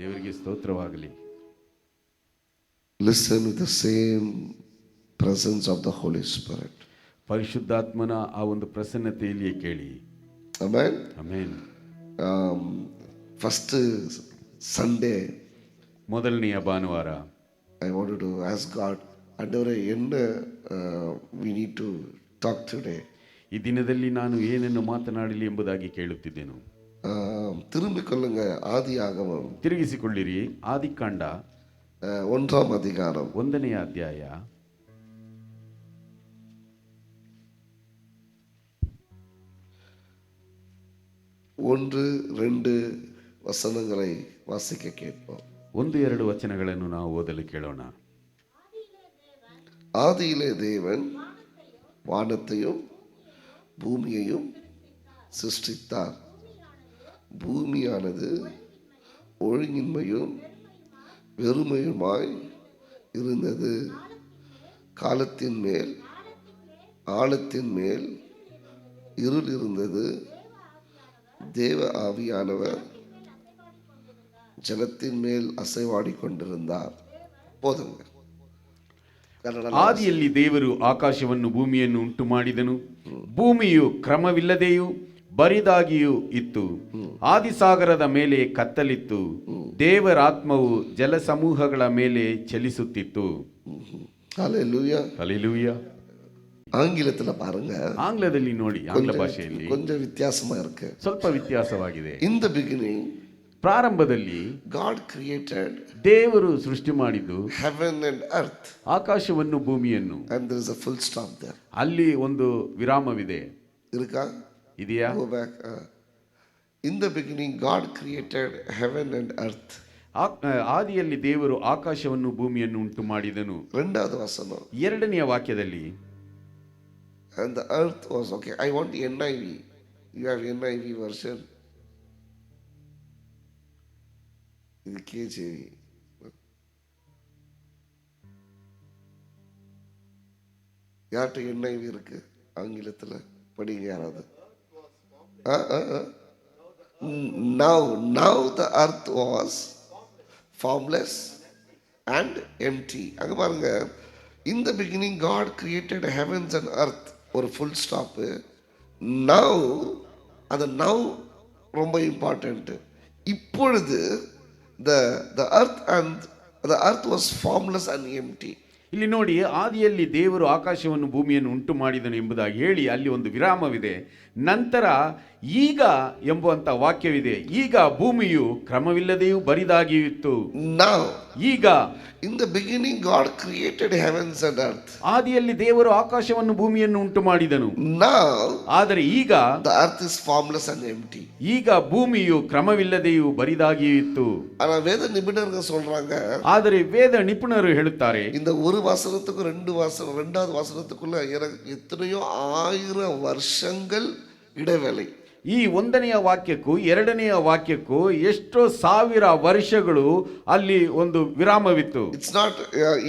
ದೇವರಿಗೆ ಸ್ತೋತ್ರವಾಗಲಿ. Listen with the same presence of the Holy Spirit. ಪರಿಶುದ್ಧಾತ್ಮನ ಆ ಒಂದು ಪ್ರಸನ್ನತೆಯಲ್ಲಿಯೇ ಕೇಳಿ. Amen. ಆಮೆನ್. First Sunday, ಮೊದಲನೆಯ ಭಾನುವಾರ I wanted to ask God, Andavare, we need to talk today. ಈ ದಿನದಲ್ಲಿ ನಾನು ಏನನ್ನು ಮಾತನಾಡಲಿ ಎಂಬುದಾಗಿ ಕೇಳುತ್ತಿದ್ದೆನು. திரும்பிக்கொள்ளுங்க ஆதியாகமம், ತಿರುಗಿಸಿಕೊಳ್ಳಿರಿ ಆದಿಕಾಂಡ 1ஆம் அதிகாரம் 1ನೇ ಅಧ್ಯಾಯ 1-2 வசனங்களை வாசிக்க கேட்போம். 1-2 ವಚನಗಳನ್ನು ನಾವು ಓದಲು ಕೇಳೋಣ. ஆதியிலே தேவன் வானத்தையும் பூமியையும் சிருஷ்டித்தார். பூமியானது ஒழுங்கின்மையும் வெறுமையுமாய் இருந்தது. காலத்தின் மேல் ஆழத்தின் மேல் இருள் இருந்தது. தேவ ஆவியானவர் ஜலத்தின் மேல் அசைவாடி கொண்டிருந்தார். போதுங்க. ಆದಿಯಲ್ಲಿ ದೇವರು ಆಕಾಶವನ್ನು ಭೂಮಿಯನ್ನು ಉಂಟು ಮಾಡಿದನು. ಭೂಮಿಯು ಕ್ರಮವಿಲ್ಲದೆಯೂ ಬರಿದಾಗಿಯೂ ಇತ್ತು. ಆದಿಸಾಗರದ ಮೇಲೆ ಕತ್ತಲಿತ್ತು. ದೇವರಾತ್ಮವು ಜಲಸಮೂಹಗಳ ಮೇಲೆ ಚಲಿಸುತ್ತಿತ್ತು. ஹல்லேலூயா. ಹಲ್ಲೆಲೂಯಾ. ஆங்கிலத்துல பாருங்க, ಆಂಗ್ಲದಲ್ಲಿ ನೋಡಿ, ಆಂಗ್ಲ ಭಾಷೆಯಲ್ಲಿ கொஞ்சம் வித்தியாசமா இருக்கு. ಸ್ವಲ್ಪ ವ್ಯತ್ಯಾಸವಾಗಿದೆ. In the beginning, ಪ್ರಾರಂಭದಲ್ಲಿ God created ದೇವರು ಸೃಷ್ಟಿ ಮಾಡಿದ್ದು heaven and earth, ಆಕಾಶವನ್ನು ಭೂಮಿಯನ್ನು. and there is a full stop there. ಅಲ್ಲಿ ಒಂದು ವಿರಾಮವಿದೆ. இருக்கா? ಇದೆಯಾ? Go back. In the beginning, God created heaven and earth. ಆದಿಯಲ್ಲಿ ದೇವರು ಆಕಾಶವನ್ನು ಭೂಮಿಯನ್ನು ಉಂಟು ಮಾಡಿದನು. 2வது வசனம், 2ನೇ ವಾಕ್ಯದಲ್ಲಿ and the earth was okay. I want NIV. You have NIV version. இது KJV. யார்கிட்ட NIV இருக்கு? ஆங்கிலத்தில் படிங்க யாராவது. Now the earth was formless and empty. அங்க பாருங்க, in the beginning God created heavens and earth. ஒரு full stop. Now அந்த now ரொம்ப இம்பார்ட்டன்ட். இப்பொழுது the earth was formless and empty. ಇಲ್ಲಿ ನೋಡಿ, ಆದಿಯಲ್ಲಿ ದೇವರು ಆಕಾಶವನ್ನು ಭೂಮಿಯನ್ನು ಉಂಟು ಮಾಡಿದನು ಎಂಬುದಾಗಿ ಹೇಳಿ ಅಲ್ಲಿ ಒಂದು ವಿರಾಮವಿದೆ. ನಂತರ ಈಗ ಎಂಬುವಂತ ವಾಕ್ಯವಿದೆ. ಈಗ ಭೂಮಿಯು ಕ್ರಮವಿಲ್ಲದೆಯೂ ಬರಿದಾಗಿಯೂ ಇತ್ತು. Now, ಈಗ in the beginning God created heavens and earth. ಆದಿಯಲ್ಲಿ ದೇವರು ಆಕಾಶವನ್ನು ಭೂಮಿಯನ್ನು ಉಂಟು ಮಾಡಿದನು. Now, ಆದರೆ ಈಗ the earth is formless and empty. ಈಗ ಭೂಮಿಯು ಕ್ರಮವಿಲ್ಲದೆಯೂ ಬರಿದಾಗಿಯೂ ಇತ್ತು. ஆனா வேத நிபுணர்கள் சொல்றாங்க, ಆದರೆ ವೇದ ನಿಪುಣರು ಹೇಳುತ್ತಾರೆ, இந்த ஒரு வசனத்துக்கும் 2வது வசனத்துக்குள்ள எத்தனையோ 1000 வருஷங்கள் இடைவேளை. ಈ 1ನೇ ವಾಕ್ಯಕ್ಕೂ 2ನೇ ವಾಕ್ಯಕ್ಕೂ ಎಷ್ಟೋ 1000 ವರ್ಷಗಳು ಅಲ್ಲಿ ಒಂದು ವಿರಾಮವಿತ್ತು. It's not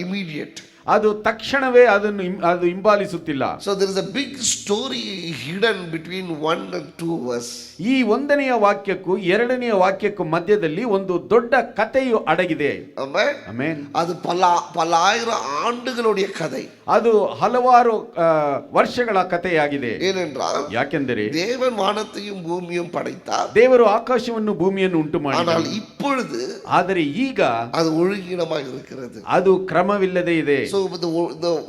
immediate. ಅದು ತಕ್ಷಣವೇ ಅದು ಹಿಂಬಾಲಿಸುತ್ತಿಲ್ಲ. So there is a big story hidden between 1 and 2 verse. ಈ 1ನೇ ವಾಕ್ಯಕ್ಕೂ 2ನೇ ವಾಕ್ಯಕ್ಕೂ ಮಧ್ಯದಲ್ಲಿ ಒಂದು ದೊಡ್ಡ ಕಥೆಯು ಅಡಗಿದೆ. Amen. ಆಮೆನ್. அது பல ஆயிரம் ஆண்டுகளுடைய கதை. ಅದು ಹಲವಾರು ವರ್ಷಗಳ ಕಥೆಯಾಗಿದೆ. ஏனென்றால், ಯಾಕೆಂದರೆ தேவன் வானத்தையும் பூமியும் படைத்தார். ದೇವರು ಆಕಾಶವನ್ನು ಭೂಮಿಯನ್ನು ಉಂಟು ಮಾಡಿದನು. ஆனால் இப்பொழுது ಆದರೆ ಈಗ அது ஒழுங்கீனமாக இருக்கிறது. ಅದು ಕ್ರಮವಿಲ್ಲದೆ ಇದೆ. So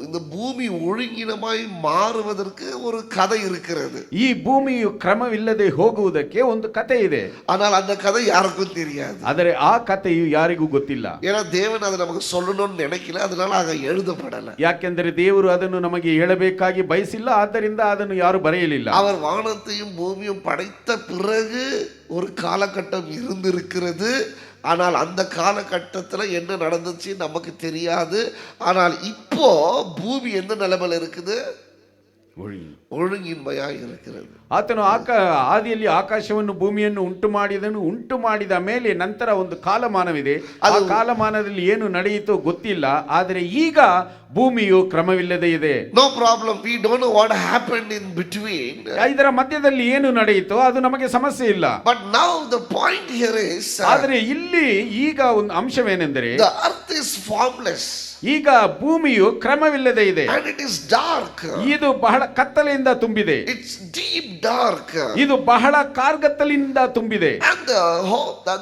இந்த பூமி ஒழுங்கீனமாய் மாறுவதற்கு ஒரு கதை இருக்கிறது. ಈ ಭೂಮಿಯು ಕ್ರಮವಿಲ್ಲದೆ ಹೋಗುವುದಕ್ಕೆ ಒಂದು ಕಥೆ ಇದೆ. ஆனால் அந்த கதை யாருக்கும் தெரியாது. ಆದರೆ ಆ ಕಥೆಯು ಯಾರಿಗೂ ಗೊತ್ತಿಲ್ಲ. ஏன்னா தேவன் அதை நமக்கு சொல்லணும்னு நினைக்கல, அதனால ಆಗ எழுதப்படல. ಯಾಕೆಂದರೆ ದೇವರು ಅದನ್ನು ನಮಗೆ ಹೇಳಬೇಕಾಗಿ ಬಯಸಿಲ್ಲ, ಆದ್ದರಿಂದ ಅದನ್ನು ಯಾರು ಬರೆಯಲಿಲ್ಲ. அவர் வானத்தையும் பூமியும் படைத்த பிறகு ஒரு காலகட்டம் இருந்திருக்கிறது. ஆனால் அந்த காலகட்டத்தில் என்ன நடந்துச்சு நமக்கு தெரியாது. ஆனால் இப்போ பூமி எந்த நிலைமையில் இருக்குது? ஒழுங்கின்மையாய் இருக்கிறது. ಆತನು ಆದಿಯಲ್ಲಿ ಆಕಾಶವನ್ನು ಭೂಮಿಯನ್ನು ಉಂಟು ಮಾಡಿದ ಮೇಲೆ ನಂತರ ಒಂದು ಕಾಲಮಾನವಿದೆ. ಆ ಕಾಲಮಾನದಲ್ಲಿ ಏನು ನಡೆಯಿತೋ ಗೊತ್ತಿಲ್ಲ, ಆದರೆ ಈಗ ಭೂಮಿಯು ಕ್ರಮವಿಲ್ಲದೆ ಇದೆ. No problem, we don't know what happened in between. ಇದರ ಮಧ್ಯದಲ್ಲಿ ಏನು ನಡೆಯಿತೋ ಅದು ನಮಗೆ ಸಮಸ್ಯೆ ಇಲ್ಲ. But now the point here is, ಆದರೆ ಇಲ್ಲಿ ಈಗ ಒಂದು ಅಂಶವೇನೆಂದರೆ ದ ಅರ್ತ್ ಇಸ್ ಫಾರ್ಮ್ಲೆಸ್. ಈಗ ಭೂಮಿಯು ಕ್ರಮವಿಲ್ಲದೆ ಇದೆ. And it is dark. ಇದು ಬಹಳ ಕತ್ತಲೆಯಿಂದ ತುಂಬಿದೆ. It's deep dark. ಇದು ಬಹಳ ಕಾರ್ಗತ್ತಲಿಂದ ತುಂಬಿದೆ. And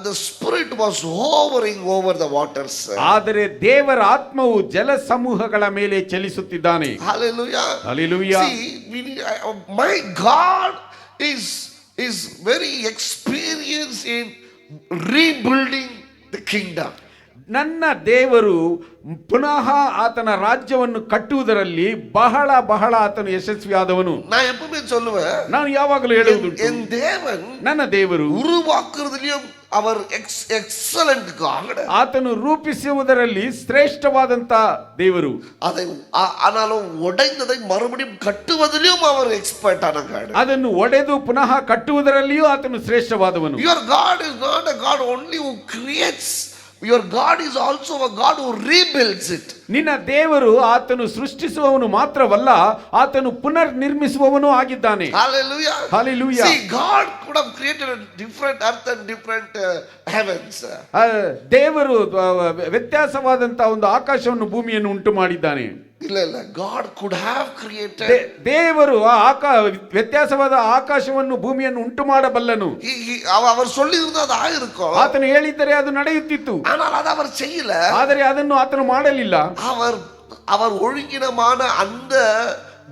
the spirit was hovering over the waters. ಆದರೆ ದೇವರ ಆತ್ಮವು ಜಲ ಸಮೂಹಗಳ ಮೇಲೆ ಚಲಿಸುತ್ತಿದ್ದಾನೆ. Hallelujah. Hallelujah. See, my God is very experienced in rebuilding the kingdom. ನನ್ನ ದೇವರು ಪುನಃ ಆತನ ರಾಜ್ಯವನ್ನು ಕಟ್ಟುವುದರಲ್ಲಿ ಬಹಳ ಬಹಳ ಆತನು ಯಶಸ್ವಿಯಾದವನು. நான் எப்பவுமே சொல்லுவேன், ನಾನು ಯಾವಾಗಲೂ ಹೇಳುವುದುಂಟು, என் தேவன் ನನ್ನ ದೇವರು உருவாக்குறதுலயும் அவர் எக்ஸலென்ட் காட். ಆತನು ರೂಪಿಸುವುದರಲ್ಲಿ ಶ್ರೇಷ್ಠವಾದಂತ ದೇವರು. அதை ஆனாலும் உடைந்ததை மறுபடியும் கட்டுவதிலும் அவர் எக்ஸ்பர்ட் ஆன காட். ಅದನ್ನು ಒಡೆದು ಪುನಃ ಕಟ್ಟುವುದರಲ್ಲಿಯೂ ಆತನು ಶ್ರೇಷ್ಠವಾದವನು. Your God is not a God only who creates. Your God is also a God who rebuilds it. ನಿನ್ನ ದೇವರು ಆತನು ಸೃಷ್ಟಿಸುವವನು ಮಾತ್ರವಲ್ಲ, ಆತನು ಪುನರ್ ನಿರ್ಮಿಸುವವನು ಆಗಿದ್ದಾನೆ. Hallelujah. Hallelujah. See, God could have created a different earth and different heavens. ದೇವರು ವ್ಯತ್ಯಾಸವಾದಂತ ಒಂದು ಆಕಾಶವನ್ನು ಭೂಮಿಯನ್ನು ಉಂಟು ಮಾಡಿದ್ದಾನೆ. ಇಲ್ಲ God could have created. ದೇವರು ವ್ಯತ್ಯಾಸವಾದ ಆಕಾಶವನ್ನು ಭೂಮಿಯನ್ನು ಉಂಟು ಮಾಡಬಲ್ಲನು. அவர் சொல்லியிருந்தா அது ஆயிருக்கும். ಆತನು ಹೇಳಿದ್ದರೆ ಅದು ನಡೆಯುತ್ತಿತ್ತು. ஆனால் அது அவர் செய்யல. ಆದರೆ ಅದನ್ನು ಆತನು ಮಾಡಲಿಲ್ಲ. அவர் ஒழுங்கினமான அந்த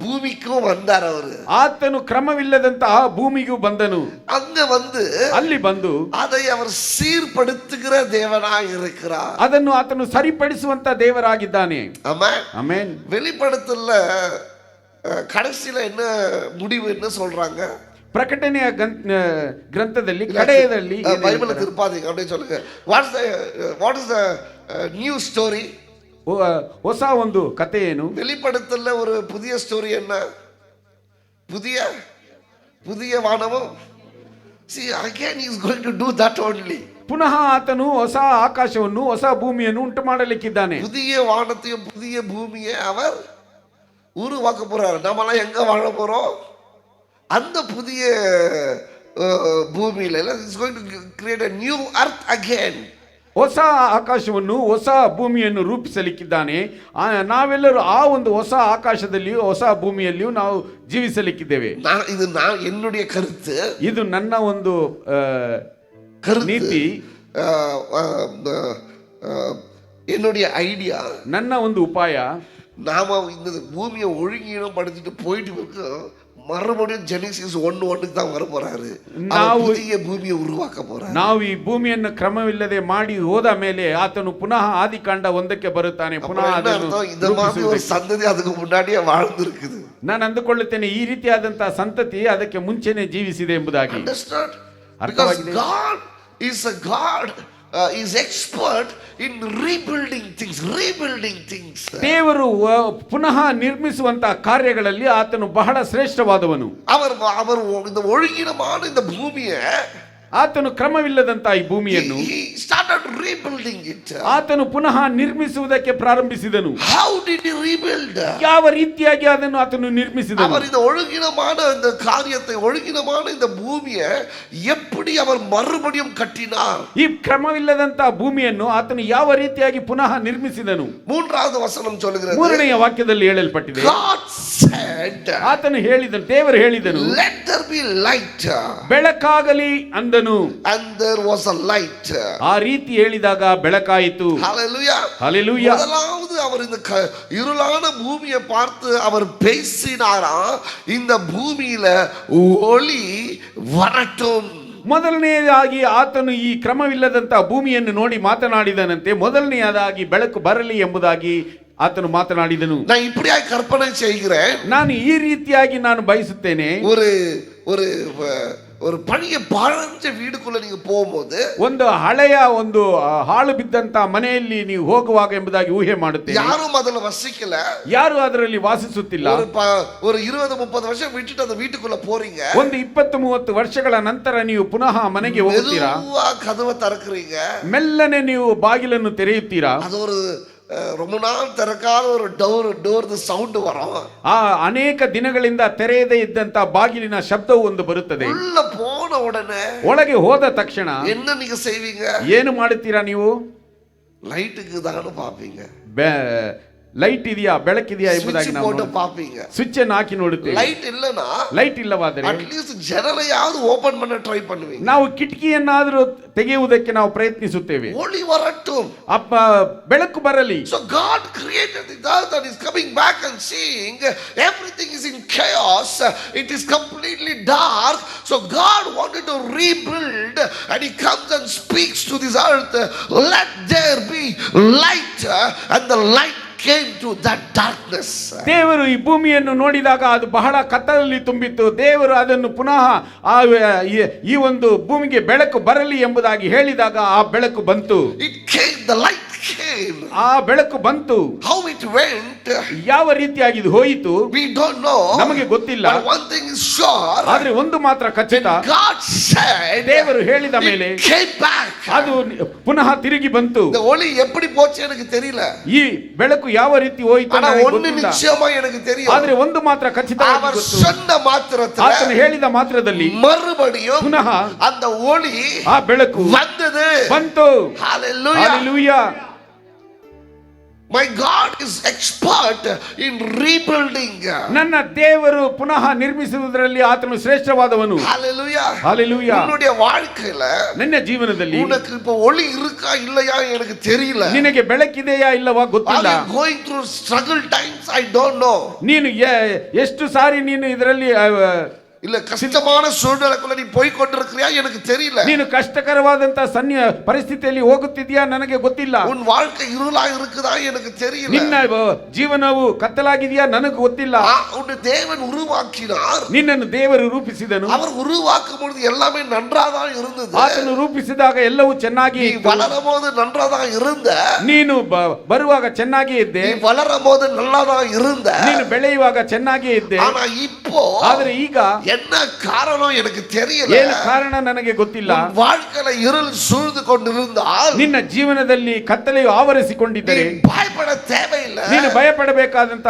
ಭೂಮಿಗೂ ಬಂದಾರ ಅವರು. ಆತನು ಕ್ರಮವಿಲ್ಲದಂತಹ ಭೂಮಿಗೂ ಬಂದನು. அங்க வந்து ಅಲ್ಲಿ ಬಂದು அதை அவர் சீர்படுத்துகிற தேவனாய் இருக்கிறார். ಅದನ್ನು ಆತನು ಸರಿಪಡಿಸುವಂತ ದೇವರಾಗಿದ್ದಾನೆ. ಆಮೆನ್. ಆಮೆನ್. வெளிப்படுத்தல கடைசில என்ன முடிவு என்ன சொல்றாங்க? ಪ್ರಕಟಣೆಯ ಗ್ರಂಥದಲ್ಲಿ ಕಡೆಯದಲ್ಲಿ ಬೈಬಲ್ ತಿರುಪಾದೀங்க அப்படியே சொல்லுங்க. What is the new story? ಹೊಸ ಒಂದು ಕಥೆ ಏನು? வெளிப்படுத்தல ஒரு புதிய ஸ்டோரி என்ன? புதிய வானமும். See, again he is going to do that only. ಪುನಃ ಆತನು ಹೊಸ ಆಕಾಶವನ್ನು ಹೊಸ ಭೂಮಿಯನ್ನು ಉಂಟು ಮಾಡಲಿಕ್ಕಿದ್ದಾನೆ. புதிய வானத்தையும் புதிய பூமியை அவர் உருவாக்க போறார். நாமெல்லாம் எங்க வாழ போறோம்? அந்த புதிய பூமியில is going to create a new earth again. ಹೊಸ ಆಕಾಶವನ್ನು ಹೊಸ ಭೂಮಿಯನ್ನು ರೂಪಿಸಲಿಕ್ಕಿದ್ದಾನೆ. ನಾವೆಲ್ಲರೂ ಆ ಒಂದು ಹೊಸ ಆಕಾಶದಲ್ಲಿಯೂ ಹೊಸ ಭೂಮಿಯಲ್ಲಿಯೂ ನಾವು ಜೀವಿಸಲಿಕ್ಕಿದ್ದೇವೆ. ಇದು என்னுடைய கருத்து, ಇದು ನನ್ನ ಒಂದು ನೀತಿ, என்னுடைய ஐடியா, ನನ್ನ ಒಂದು ಉಪಾಯ. நாம இந்த பூமியை ஒழுங்கீனம் படுத்திட்டு போயிட்டு இருக்கோம். மறுபடியும் ஜெனிசிஸ் 1:1 தான் வர போறாரு. ನಾವು புதிய பூமியை உருவாக்க போறாரு. ನಾವು ಈ ಭೂಮಿಯನ್ನು ಕ್ರಮವಿಲ್ಲದೆ ಮಾಡಿ ಹೋದ ಮೇಲೆ ಆತನು ಪುನಃ ಆದಿಕಾಂಡ 1ಕ್ಕೆ ಬರುತ್ತಾನೆ. ಪುನಃ இந்த மாதிரி ஒரு சந்ததி அதுக்கு முன்னாடியே வாழ்ந்திருக்குது. ನಾನು ಅಂದುಕೊಳ್ಳುತ್ತೇನೆ ಈ ರೀತಿಯಾದಂತಹ ಸಂತತಿ ಅದಕ್ಕೆ ಮುಂಚೆನೆ ಜೀವಿಸಿದೆ ಎಂಬುದಾಗಿ. Because God is a God is expert in rebuilding things. ದೇವರು ಪುನಃ ನಿರ್ಮಿಸುವಂತಹ ಕಾರ್ಯಗಳಲ್ಲಿ ಆತನು ಬಹಳ ಶ್ರೇಷ್ಠವಾದವನು. அவர் இந்த ஒழுங்கினமான இந்த பூமியை, ಆತನು ಕ್ರಮವಿಲ್ಲದಂತಹ ಈ ಭೂಮಿಯನ್ನು he started rebuilding it. ಆತನು ಪುನಃ ನಿರ್ಮಿಸುವುದಕ್ಕೆ ಪ್ರಾರಂಭಿಸಿದನು. How did he rebuild? ಯಾವ ರೀತಿಯಾಗಿ ಅದನ್ನು ಆತನು ನಿರ್ಮಿಸಿದನು? அவர் இந்த ஒழுங்கினமான இந்த காரியத்தை, ஒழுங்கினமான இந்த பூமியை எப்படி அவர் மறுபடியும் கட்டினார்? ಈ ಕ್ರಮವಿಲ್ಲದಂತಹ ಭೂಮಿಯನ್ನು ಆತನು ಯಾವ ರೀತಿಯಾಗಿ ಪುನಃ ನಿರ್ಮಿಸಿದನು? மூன்றாவது வசனம் சொல்லுகிறது, ಮೂರನೆಯ ವಾಕ್ಯದಲ್ಲಿ ಹೇಳಲ್ಪಟ್ಟಿದೆ, God said, ಆತನು ಹೇಳಿದನು, ದೇವರು ಹೇಳಿದನು, let there be light. ಬೆಳಕಾಗಲಿ ಅಂದನು. And there was a light. ಆ ರೀತಿ ಹೇಳಿದಾಗ ಬೆಳಕಾಯಿತು. Hallelujah. Hallelujah. முதலாவது அவர் இந்த இருளான பூமியை பார்த்து அவர் பேசினாரா, இந்த பூமியில ஒளி வரட்டும். ಮೊದಲನೆಯದಾಗಿ ಆತನು ಈ ಕ್ರಮವಿಲ್ಲದಂತಹ ಭೂಮಿಯನ್ನು ನೋಡಿ ಮಾತನಾಡಿದನಂತೆ. ಮೊದಲನೆಯದಾಗಿ ಬೆಳಕು ಬರಲಿ ಎಂಬುದಾಗಿ ಆತನು ಮಾತನಾಡಿದನು. நான் இப்படியா கற்பனை செய்கிறேன், ನಾನು ಈ ರೀತಿಯಾಗಿ ನಾನು ಬಯಸುತ್ತೇನೆ. ஒரு ஒரு பழைய பாழஞ்ச வீடுக்குள்ள நீங்க போகும்போது ಒಂದು ಹಳೆಯ ಒಂದು ಹಾಳು ಬಿದ್ದಂತ ಮನೆಯಲ್ಲಿ ನೀವು ಹೋಗುವಾಗ ಎಂಬುದಾಗಿ ಊಹೆ ಮಾಡುತ್ತೇವೆ. யாரும் அதுல வசிக்கல, ಯಾರು ಅದರಲ್ಲಿ ವಾಸಿಸುತ್ತಿಲ್ಲ. ஒரு 20-30 வருஷம் விட்டுட்டு அந்த வீட்டுக்குள்ள போறீங்க. ಒಂದು 20-30 ವರ್ಷಗಳ ನಂತರ ನೀವು ಪುನಃ ಮನೆಗೆ ಹೋಗುತ್ತೀರಾ. மெதுவா கதவை திறக்குறீங்க, ಮೆಲ್ಲನೆ ನೀವು ಬಾಗಿಲನ್ನು ತೆರೆಯುತ್ತೀರಾ. அது ஒரு ரொம்ப நாள் திறக்காத ஒரு டோர் சவுண்ட் வரும். ಅನೇಕ ದಿನಗಳಿಂದ ತೆರೆಯದೇ ಇದ್ದಂತ ಬಾಗಿಲಿನ ಶಬ್ದವು ಒಂದು ಬರುತ್ತದೆ. உள்ள போன உடனே ಒಳಗೆ ಹೋದ ತಕ್ಷಣ என்ன நீங்க செய்வீங்க? ಏನು ಮಾಡುತ್ತೀರಾ ನೀವು? லைட்டுக்கு தான பாப்பீங்க. ಲೈಟ್ ಇದೆಯಾ, ಬೆಳಕಿದೆಯಾ ಎಂಬುದಾಗಿ ನಾವು பாப்பீங்க. ಸ್ವಿಚ್ ಅನ್ನು ಹಾಕಿ ನೋಡುತ್ತೇವೆ. ಲೈಟ್ ಇಲ್ಲனா, ಲೈಟ್ ಇಲ್ಲವಾದರೆ ಅಟ್ಲೀಸ್ಟ್ ಜನಲೆಯಾவது ಓಪನ್ பண்ண ಟ್ರೈ பண்ணுவீங்க. ನಾವು ಕಿಟಕಿಯನ್ನಾದರೂ ತೆಗೆಯುವುದಕ್ಕೆ ನಾವು ಪ್ರಯತ್ನಿಸುತ್ತೇವೆ. ಒಳಿ வரட்டும், ಅಪ್ಪ ಬೆಳಕು ಬರಲಿ. So God created the earth and is coming back and seeing everything is in chaos, it is completely dark. So God wanted to rebuild and he comes and speaks to this earth, let there be light, and the light came to that darkness. ದೇವರು ಈ ಭೂಮಿಯನ್ನು ನೋಡಿದಾಗ ಅದು ಬಹಳ ಕತ್ತಲಲ್ಲಿ ತುಂಬಿತ್ತು. ದೇವರು ಅದನ್ನು ಪುನಃ ಈ ಒಂದು ಭೂಮಿಗೆ ಬೆಳಕು ಬರಲಿ ಎಂಬುದಾಗಿ ಹೇಳಿದಾಗ ಆ ಬೆಳಕು ಬಂತು. It came, the light came. ಆ ಬೆಳಕು ಬಂತು. How it went, ಯಾವ ರೀತಿಯಾಗಿ ಇದು ಹೋಯಿತು we don't know. ನಮಗೆ ಗೊತ್ತಿಲ್ಲ. But one thing is sure, ಆದ್ರೆ ಒಂದು ಮಾತ್ರ ಖಚಿತ, God said, ದೇವರು ಹೇಳಿದ ಮೇಲೆ it came back. ಅದು ಪುನಃ ತಿರುಗಿ ಬಂತು. இந்த ஒளி எப்படி போச்சு எனக்கு தெரியல, ಈ ಬೆಳಕು ಯಾವ ರೀತಿ ಹೋಯಿತು ஆனா ನನಗೆ ஒண்ணு ಗೊತ್ತಿಲ್ಲ. நிச்சயமா எனக்கு தெரியும், ಆದ್ರೆ ಒಂದು ಮಾತ್ರ ಖಚಿತವಾಗಿ அவர் ಗೊತ್ತು, சொன்ன மாத்திரத்துல, ಆತನು ಹೇಳಿದ ಮಾತ್ರದಲ್ಲಿ மறுபடியும் ಪುನಃ அந்த ஒளி ಆ ಬೆಳಕು வந்தது. ಬಂತು. Hallelujah. Hallelujah. My God is expert in rebuilding. ನನ್ನ ದೇವರು ಪುನಃ ನಿರ್ಮಿಸುವುದರಲ್ಲಿ ಆತನು ಶ್ರೇಷ್ಠವಾದವನು. Hallelujah. ಹಲ್ಲೆಲೂಯಾ. உன்னுடைய வாழ்க்கையில ನನ್ನ ಜೀವನದಲ್ಲಿ உனக்கு இப்ப ஒளி இருக்கா இல்லையா எனக்கு தெரியல. ನಿನಗೆ ಬೆಳಕಿದೆಯಾ ಇಲ್ಲವಾ ಗೊತ್ತಿಲ್ಲ. Are you going through struggle times? I don't know. ನೀನು ಎಷ್ಟು ಸಾರಿ ನೀನು ಇದರಲ್ಲಿ இல்ல கஷ்டமான சூழ்நிலைக்குள்ள நீ போய் கொண்டிருக்கிறியா எனக்கு தெரியல. ನೀನು ಕಷ್ಟಕರವಾದಂತ ಪರಿಸ್ಥಿತಿಯಲ್ಲಿ ಹೋಗುತ್ತಿದ್ಯಾ ನನಗೆ ಗೊತ್ತಿಲ್ಲ. உன் வாழ்க்கை இருளா இருக்குதா எனக்கு தெரியல. ನಿನ್ನ ಜೀವನವು ಕತ್ತಲಾಗಿದೆಯಾ ನನಗೆ ಗೊತ್ತಿಲ್ಲ. உன் தேவன் உருவாக்கினார், ನಿನ್ನನ್ನು ದೇವರು ರೂಪಿಸಿದನು. அவர் உருவாக்கும் பொழுது எல்லாமே நன்றாக இருந்தது. ಆತನು ರೂಪಿಸಿದಾಗ ಎಲ್ಲವೂ ಚೆನ್ನಾಗಿ ಇತ್ತು. வளரும்போது நன்றாக இருந்த, ನೀನು ಬರುವಾಗ ಚೆನ್ನಾಗಿ ಇದ್ದೆ, நீ வளரும்போது நல்லாதான் இருந்த, ನೀನು ಬೆಳೆಯುವಾಗ ಚೆನ್ನಾಗಿ ಇದ್ದೆ. ஆனா இப்போ ಆದ್ರೆ ಈಗ என்ன காரணம் எனக்கு தெரியல. ಏನು ಕಾರಣ ನನಗೆ ಗೊತ್ತಿಲ್ಲ. வாழ்க்கையில இருள் சூழ்ந்து கொண்டிருந்தால், ನಿನ್ನ ಜೀವನದಲ್ಲಿ ಕತ್ತಲೆಯು ಆವರಿಸಿಕೊಂಡಿದ್ದರೆ பயப்பட தேவையில்லை, ನೀನು ಭಯಪಡಬೇಕಾದಂತ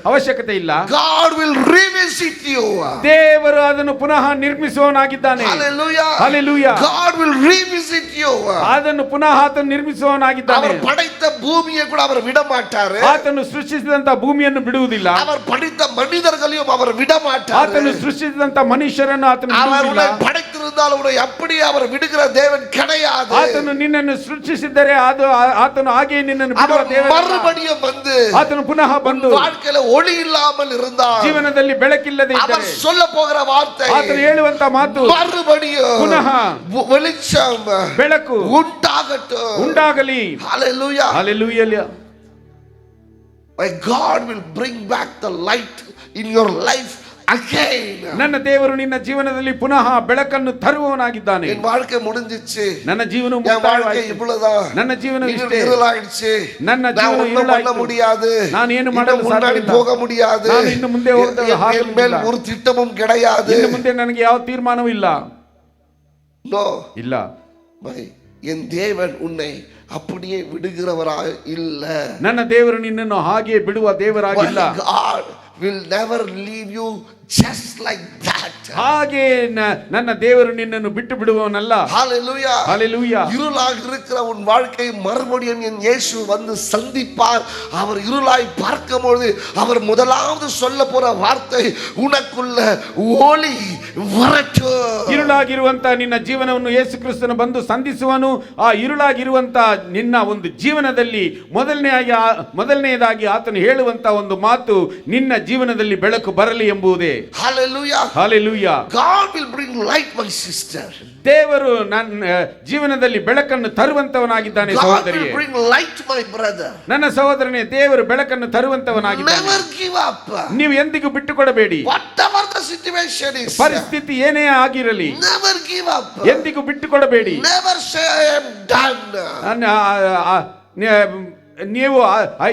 ಅವಶ್ಯಕತೆ ಇಲ್ಲ. God will revisit you. ದೇವರು ಅದನ್ನು ಪುನಃ ನಿರ್ಮಿಸುವವನಾಗಿದ್ದಾನೆ. Hallelujah. Hallelujah. God will revisit you. ಅದನ್ನು ಪುನಃ ಆತನು ನಿರ್ಮಿಸುವವನಾಗಿದ್ದಾನೆ. அவர் படைத்த பூமியை கூட அவர் விட மாட்டாரு. ಆತನು ಸೃಷ್ಟಿಸಿದಂತ ಭೂಮಿಯನ್ನು ಬಿಡುವುದಿಲ್ಲ. அவர் படைத்த மனிதர்களையும் அவர் விட மாட்டாரு. ಆತನು ಸೃಷ್ಟಿಸಿದಂತ ಮನುಷ್ಯರನ್ನು ಆತನು ಬಿಡುವುದಿಲ್ಲ. அவர் படைத்திருந்தால் உன்னை அப்படியே அவர் விடுகிற தேவன் கிடையாது. ಆತನು ನಿನ್ನನ್ನು ಸೃಷ್ಟಿಸಿದರೆ ಆತನು ಹಾಗೆ ನಿನ್ನನ್ನು ಬಿಡುವ ದೇವರು. மறுபடியும் வந்து ಆತನು ಪುನಃ ಬಂದು வாழ்க்கையில ஒளி இல்லாமல் இருந்தால், ಜೀವನದಲ್ಲಿ ಬೆಳಕಿಲ್ಲದೆ ಇದ್ದರೆ, அவர் சொல்ல போகிற வார்த்தை, ಆತನು ಹೇಳುವಂತ ಮಾತು மறுபடியும் ಪುನಃ வெளிச்சம் ಬೆಳಕು உண்டாகட்டும். ಉಂಟಾಗಲಿ. Hallelujah. Hallelujah. My God will bring back the light in your life again. ನನ್ನ ದೇವರು ನಿನ್ನ ಜೀವನದಲ್ಲಿ ಪುನಃ ಬೆಳಕನ್ನು ತರುವವನಾಗಿದ್ದಾನೆ. என் வாழ்க்கை முடிஞ்சிச்சு, ನನ್ನ ಜೀವನ என் வாழ்க்கை ಮುಕ್ತಾಯವಾಯಿತು. இவ்வளவுதான், ನನ್ನ ಜೀವನ ಇಷ್ಟೇ. இருளாயிடுச்சு, ನನ್ನ நான் ಜೀವನ ஒண்ணும் பண்ண இருಳಾಯಿತು. முடியாது, ನಾನು ಏನು இன்னும் ಮಾಡಲು முன்னாடி ಸಾಧ್ಯವಿಲ್ಲ. போக முடியாது, ನಾನು ಇನ್ನು ಮುಂದೆ ಹೋಗಲು என் மேல் ಹಾಗಲಿಲ್ಲ. ஒரு திட்டமும் கிடையாது. ಇನ್ನು ಮುಂದೆ ನನಗೆ ಯಾವ ತೀರ್ಮಾನವೂ ಇಲ್ಲ. No. ಇಲ್ಲ. என் தேவன் உன்னை அப்படியே விடுகிறவராக இல்ல. ನನ್ನ ದೇವರು ನಿನ್ನನ್ನು ಹಾಗೆ ಬಿಡುವ ದೇವರಾಗಿಲ್ಲ. God will never leave you just like that. ಹಾಗೆ ನನ್ನ ದೇವರು ನಿನ್ನನ್ನು ಬಿಟ್ಟು ಬಿಡುವವನಲ್ಲ. Hallelujah. Hallelujah. இருளாக இருக்கிற உன் வாழ்க்கை மறுபடியும் என் இயேசு வந்து சந்திப்பார். அவர் இருளாய் பார்க்கும்போது அவர் முதலாவது சொல்ல போற வார்த்தை, உனக்குள்ள ஒளி வரட்டும். ഇരുಳಾಗಿರುವಂತ ನಿನ್ನ ಜೀವನವನ್ನು ಯೇಸು ಕ್ರಿಸ್ತನು ಬಂದು ಸಂಧಿಸುವನು. ಆ ഇരുಳಾಗಿರುವಂತ ನಿನ್ನ ಒಂದು ಜೀವನದಲ್ಲಿ ಮೊದಲನೆಯದಾಗಿ ಆತನು ಹೇಳುವಂತ ಒಂದು ಮಾತು, ನಿನ್ನ ಜೀವನದಲ್ಲಿ ಬೆಳಕು ಬರಲಿ ಎಂಬುದೇ. Hallelujah. Hallelujah. God will bring light, my sister. ದೇವರು ನನ್ನ ಜೀವನದಲ್ಲಿ ಬೆಳಕನ್ನು ತರುವಂತವನಾಗಿದ್ದಾನೆ God ಸಹೋದರಿಯೇ. will bring light, my brother. ನನ್ನ ಸಹೋದರನೇ, ದೇವರು ಬೆಳಕನ್ನು ತರುವಂತವನಾಗಿದ್ದಾನೆ. Never give up. ನೀವು ಎಂದಿಗೂ ಬಿಟ್ಟು ಕೊಡಬೇಡಿ. Whatever the situation is, ಪರಿಸ್ಥಿತಿ ಏನೇ ಆಗಿರಲಿ, never give up. ಎಂದಿಗೂ ಬಿಟ್ಟು ಕೊಡಬೇಡಿ. Never say I am done. ನೀವು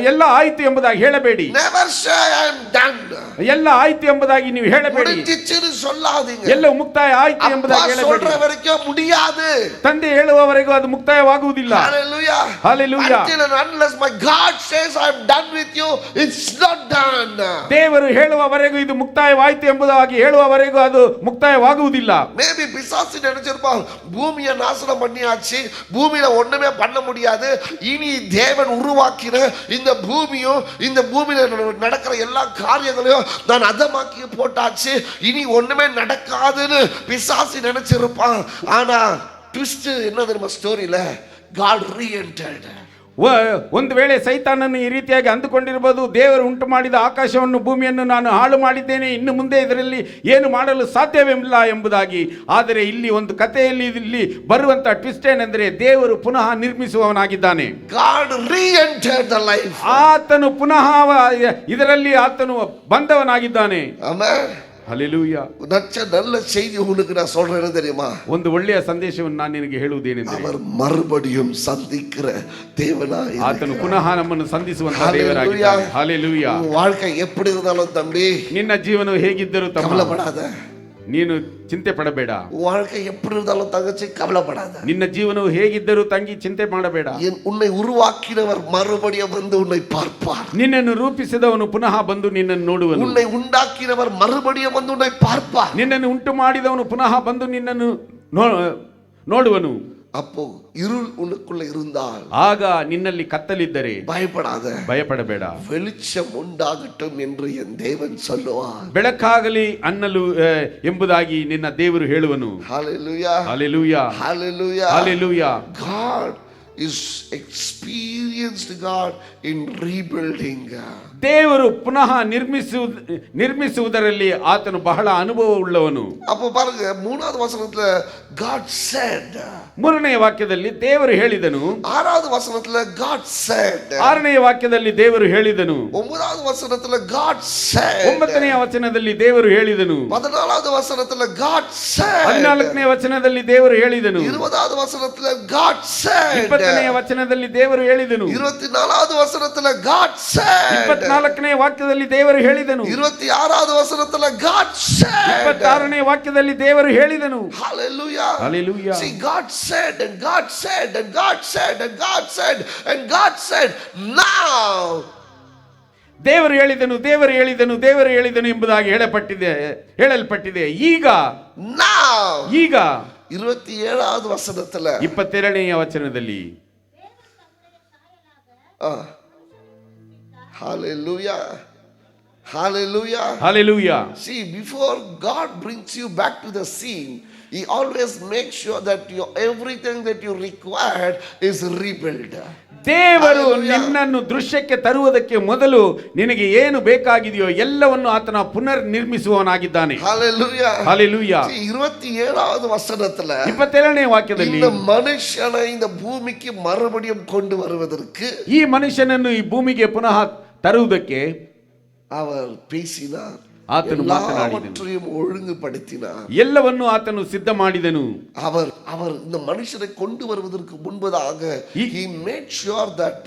ಎಲ್ಲ ಆಯ್ತು ಎಂಬುದಾಗಿ ಹೇಳಬೇಡಿ. Never say I am done. ಎಲ್ಲ ಆಯ್ತು ಎಂಬುದಾಗಿ ನೀವು ಹೇಳಬೇಡಿ. முடிஞ்சிச்சுன்னு சொல்லாதீங்க. ಎಲ್ಲ ಮುಕ್ತಾಯ ಆಯ್ತು ಎಂಬುದಾಗಿ ಹೇಳಬೇಡಿ. சொல்ற வரைக்கும் முடியாது. ತಂದೆ ಹೇಳುವವರೆಗೂ ಅದು ಮುಕ್ತಾಯವಾಗುವುದಿಲ್ಲ. Hallelujah. Hallelujah. Until and unless my God says I am done with you, it's not done. ದೇವರು ಹೇಳುವವರೆಗೂ ಇದು ಮುಕ್ತಾಯವಾಯ್ತು ಎಂಬುದಾಗಿ ಹೇಳುವವರೆಗೂ ಅದು ಮುಕ್ತಾಯವಾಗುವುದಿಲ್ಲ. Maybe பிசாசு நினைச்சிருப்பான், பூமியை நாசனம் பண்ணியாச்சு, பூமியில ஒண்ணுமே பண்ண முடியாது, இனி தேவன் உருவாக்கின இந்த பூமியும் இந்த பூமியில நடக்கிற எல்லா காரியங்களையும் நான் அதமாக்கி போட்டாச்சு, இனி ஒண்ணுமே நடக்காதுன்னு பிசாசு நினைச்சிருப்பான். ஆனா ட்விஸ்ட் என்ன தெரியுமா ஸ்டோரியில? God re-entered. ಒಂದು ವೇಳೆ ಸೈತಾನನ್ನು ಈ ರೀತಿಯಾಗಿ ಅಂದುಕೊಂಡಿರಬಹುದು, ದೇವರು ಉಂಟು ಮಾಡಿದ ಆಕಾಶವನ್ನು ಭೂಮಿಯನ್ನು ನಾನು ಹಾಳು ಮಾಡಿದ್ದೇನೆ, ಇನ್ನು ಮುಂದೆ ಇದರಲ್ಲಿ ಏನು ಮಾಡಲು ಸಾಧ್ಯವಿಲ್ಲ ಎಂಬುದಾಗಿ. ಆದರೆ ಇಲ್ಲಿ ಒಂದು ಕಥೆಯಲ್ಲಿ ಇಲ್ಲಿ ಬರುವಂತಹ ಟ್ವಿಸ್ಟ್ ಏನೆಂದರೆ, ದೇವರು ಪುನಃ ನಿರ್ಮಿಸುವವನಾಗಿದ್ದಾನೆ. God re-entered the life. ಆತನು ಪುನಃ ಇದರಲ್ಲಿ ಆತನು ಬಂದವನಾಗಿದ್ದಾನೆ. ಆಮೆನ್. ಹಲ್ಲೆಲೂಯಾ. நல்ல செய்தி உங்களுக்கு நான் சொல்றேன்னு தெரியுமா? ಒಂದು ಒಳ್ಳೆಯ ಸಂದೇಶವನ್ನು ನಾನು ನಿನಗೆ ಹೇಳುವುದೇನೆಂದರೆ, அவர் மறுபடியும் சந்திக்கிற தேவனாய் ಆತನು ಪುನಃ ನಮ್ಮನ್ನು ಸಂಧಿಸುವಂತ ದೇವರಾಗಿದ್ದಾನೆ. ಹಲ್ಲೆಲೂಯಾ. வாழ்க்கை எப்படி இருந்தாலும் தம்பி, ನಿನ್ನ ಜೀವನ ಹೇಗಿದ್ದರೂ கவலைப்படாத, ನೀನು ಚಿಂತೆ ಪಡಬೇಡ. வாழ்க்கை எப்படி இருந்தாலும் தங்கச்சி கவலைப்படாத. ನಿನ್ನ ಜೀವನವು ಹೇಗಿದ್ದರೂ ತಂಗಿ ಚಿಂತೆ ಮಾಡಬೇಡ. உன்னை உருவாக்கினவர் மறுபடியும் வந்து உன்னை பார்ப்பார். ನಿನ್ನನ್ನು ರೂಪಿಸಿದವನು ಪುನಃ ಬಂದು ನಿನ್ನನ್ನು ನೋಡುವನು. உன்னை உண்டாக்கினவர் மறுபடியும் வந்து உன்னை பார்ப்பார். ನಿನ್ನನ್ನು ಉಂಟು ಮಾಡಿದವನು ಪುನಃ ಬಂದು ನಿನ್ನನ್ನು ನೋಡುವನು. அப்போ இருள் உனக்குள்ள இருந்தால், ಆಗ ನಿನ್ನಲ್ಲಿ ಕತ್ತಲಿದ್ದರೆ ಭಯಪಡಬೇಡ. வெளிச்சம் உண்டாகட்டும் என்று என் தேவன் சொல்லுவார். ಬೆಳಕಾಗಲಿ ಅನ್ನಲು ಎಂಬುದಾಗಿ ನಿನ್ನ ದೇವರು ಹೇಳುವನು. Hallelujah. Hallelujah. Hallelujah. Hallelujah. God is experienced God in rebuilding. ದೇವರು ಪುನಃ ನಿರ್ಮಿಸುವುದರಲ್ಲಿ ಆತನು ಬಹಳ ಅನುಭವ ಉಳ್ಳವನು. அப்போ பாருங்க, மூணாவது வசனத்துல God said. ಮೂರನೆಯ ವಾಕ್ಯದಲ್ಲಿ ದೇವರು ಹೇಳಿದನು. ஆறாவது வசனத்துல God said. ಆರನೆಯ ವಾಕ್ಯದಲ್ಲಿ ದೇವರು ಹೇಳಿದನು. ஒன்பதாவது வசனத்துல God said. ಒಂಬತ್ತನೆಯ ವಚನದಲ್ಲಿ ದೇವರು ಹೇಳಿದನು. 14வது வசனத்துல God said. 14ನೇ ವಚನದಲ್ಲಿ ದೇವರು ಹೇಳಿದನು. 20வது வசனத்துல God said. 20ನೇ ವಚನದಲ್ಲಿ ದೇವರು ಹೇಳಿದನು. 24வது வசனத்துல God said. 24ನೇ ವಾಕ್ಯದಲ್ಲಿ ದೇವರು ಹೇಳಿದನು. 26வது வசனத்துல God said. 26ನೇ ವಾಕ್ಯದಲ್ಲಿ ದೇವರು ಹೇಳಿದನು. Hallelujah. Hallelujah. See, God said and God said and God said and God said and God said, now ದೇವರು ಹೇಳಿದನು, ದೇವರು ಹೇಳಿದನು, ದೇವರು ಹೇಳಿದನು ಎಂಬುದಾಗಿ ಹೇಳಲ್ಪಟ್ಟಿದೆ. ಈಗ 27வது ವಚನದಲ್ಲಿ 22ನೇ ವಚನದಲ್ಲಿ Hallelujah. Hallelujah. Hallelujah. See, before God brings you back to the scene, He always makes sure that everything that you required is rebuilt. ದೇವರು ನಿನ್ನನ್ನು ದೃಶ್ಯಕ್ಕೆ ತರುವುದಕ್ಕೆ ಮೊದಲು ನಿನಗೆ ಏನು ಬೇಕಾಗಿದೆಯೋ ಎಲ್ಲವನ್ನು ಆತನ ಪುನರ್ ನಿರ್ಮಿಸುವವನಾಗಿದ್ದಾನೆ. Hallelujah. Hallelujah. 27வது வசனத்துல 27ನೇ ವಾಕ್ಯದಲ್ಲಿ இந்த ಮನುಷ್ಯனை இந்த பூமிக்கு மறுபடியும் கொண்டு வருவதற்கு, ಈ ಮನುಷ್ಯನನ್ನು ಈ ಭೂಮಿಗೆ ಪುನಃ ತರುವುದಕ್ಕೆ அவர் பேசினார், ಆತನು ಮಾತನಾಡಿದನು, எல்லாவற்றையும் ஒழுங்குபடுத்தினார், ಎಲ್ಲವನ್ನು ಆತನು ಸಿದ್ಧ ಮಾಡಿದನು. அவர் இந்த மனுஷனை கொண்டு வருவதற்கு முன்பதாக he made sure that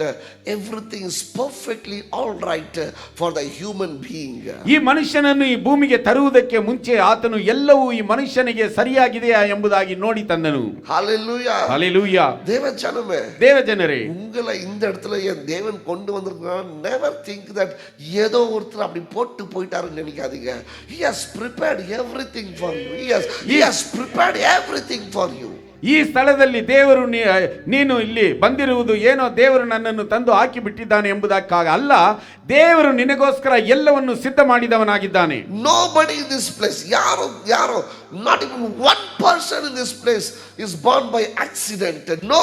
everything is perfectly all right for the human being. ಈ ಮನುಷ್ಯನನ್ನು ಈ ಭೂಮಿಗೆ ತರುವುದಕ್ಕೆ ಮುಂಚೆ ಆತನು ಎಲ್ಲವೂ ಈ ಮನುಷ್ಯನಿಗೆ ಸರಿಯಾಗಿದೆಯಾ ಎಂಬುದಾಗಿ ನೋಡಿ ತಂದನು. Hallelujah. Hallelujah. ದೇವಜನರೇ, உங்களை இந்த இடத்துல என் தேவன் கொண்டு வந்திருக்கான். never think that ஏதோ ஒருத்தர் அப்படி போட்டு போயிட்டாருன்னு நினைக்காதீங்க. He has prepared everything for you. He has prepared everything for you. ಈ ಸ್ಥಳದಲ್ಲಿ ದೇವರು ನೀನು ಇಲ್ಲಿ ಬಂದಿರುವುದು ಏನೋ ದೇವರು ನನ್ನನ್ನು ತಂದು ಹಾಕಿ ಬಿಟ್ಟಿದ್ದಾನೆ ಎಂಬುದಕ್ಕಾಗ ಅಲ್ಲ, ದೇವರು ನಿನಗೋಸ್ಕರ ಎಲ್ಲವನ್ನು ಸಿದ್ಧ ಮಾಡಿದವನಾಗಿದ್ದಾನೆ. Nobody in this place, ಯಾರೋ not even one person in this place is born by accident. No,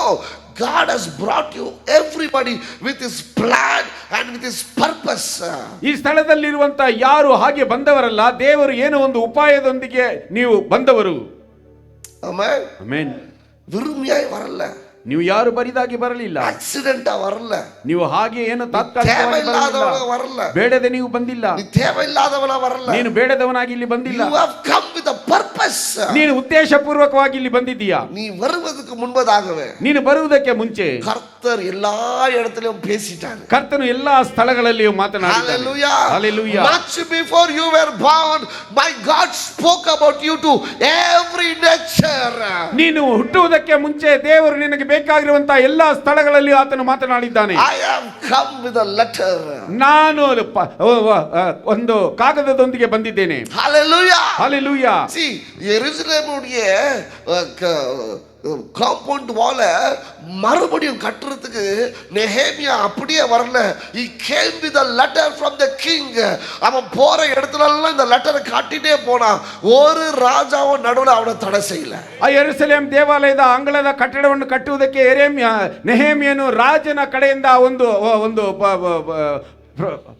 God has brought you everybody with his plan and with his purpose. ಈ ಸ್ಥಳದಲ್ಲಿರುವಂತ ಯಾರು ಹಾಗೆ ಬಂದವರಲ್ಲ, ದೇವರು ಏನೋ ಒಂದು ಉಪಾಯದೊಂದಿಗೆ ನೀವು ಬಂದವರು. Amen. ಆಮೆನ್. விரும்பியாய் வரல, ನೀವು ಯಾರು ಬರಿದಾಗಿ ಬರಲಿಲ್ಲ, ಆಕ್ಸಿಡೆಂಟ್ வரல, ನೀವು ಹಾಗೆ ಏನು ತಾತ್ಕಾಲಿಕವಾಗಿ தேவையில்லாதவனா வரல, ಬೇಡದೆ ನೀವು ಬಂದಿಲ್ಲ, நீ தேவையில்லாதவனா வரல, ನೀನು ಬೇಡದವನಾಗಿ ಇಲ್ಲಿ ಬಂದಿಲ್ಲ, you have come with a purpose. ನೀನು ಉದ್ದೇಶಪೂರ್ವಕವಾಗಿ ಇಲ್ಲಿ ಬಂದಿದ್ದೀಯಾ. நீ வருவதற்கு முன்பதாகவே ನೀನು ಬರುವುದಕ್ಕೆ ಮುಂಚೆ கர்த்தர் எல்லா இடத்திலும் பேசிட்டார். ಕರ್ತನು ಎಲ್ಲಾ ಸ್ಥಳಗಳಲ್ಲಿಯೂ ಮಾತನಾಡಿದ್ದಾನೆ. Hallelujah. Hallelujah. Much before you were born, my God spoke about you to every nature. ನೀನು ಹುಟ್ಟುವುದಕ್ಕೆ ಮುಂಚೆ ದೇವರು ನಿನಗೆ ಬೇಕಾಗಿರುವಂತಹ ಎಲ್ಲಾ ಸ್ಥಳಗಳಲ್ಲಿಯೂ ಆತನು ಮಾತನಾಡಿದ್ದಾನೆ. I have come with a letter. ನಾನು ಒಂದು ಕಾಗದದೊಂದಿಗೆ ಬಂದಿದ್ದೇನೆ. Hallelujah. Hallelujah. See, எருசலேமுடைய காம்பவுண்ட் வால மறுபடியும் கட்டுறதுக்கு நெஹேமியா அப்படியே வரல. he came with a letter from the king. அவன் போற இடத்துல எல்லாம் இந்த லெட்டரை காட்டிட்டே போனான். ஒரு ராஜாவும் நடுவுல அவனை தடை செய்யல. ಆ ಯೆರೂಸಲೇಮ್ ದೇವಾಲಯದ ಅಂಗಳದ ಕಟ್ಟಡವನ್ನು ಕಟ್ಟುವುದಕ್ಕೆ ನೆಹೇಮಿಯನು ರಾಜನ ಕಡೆಯಿಂದ ಒಂದು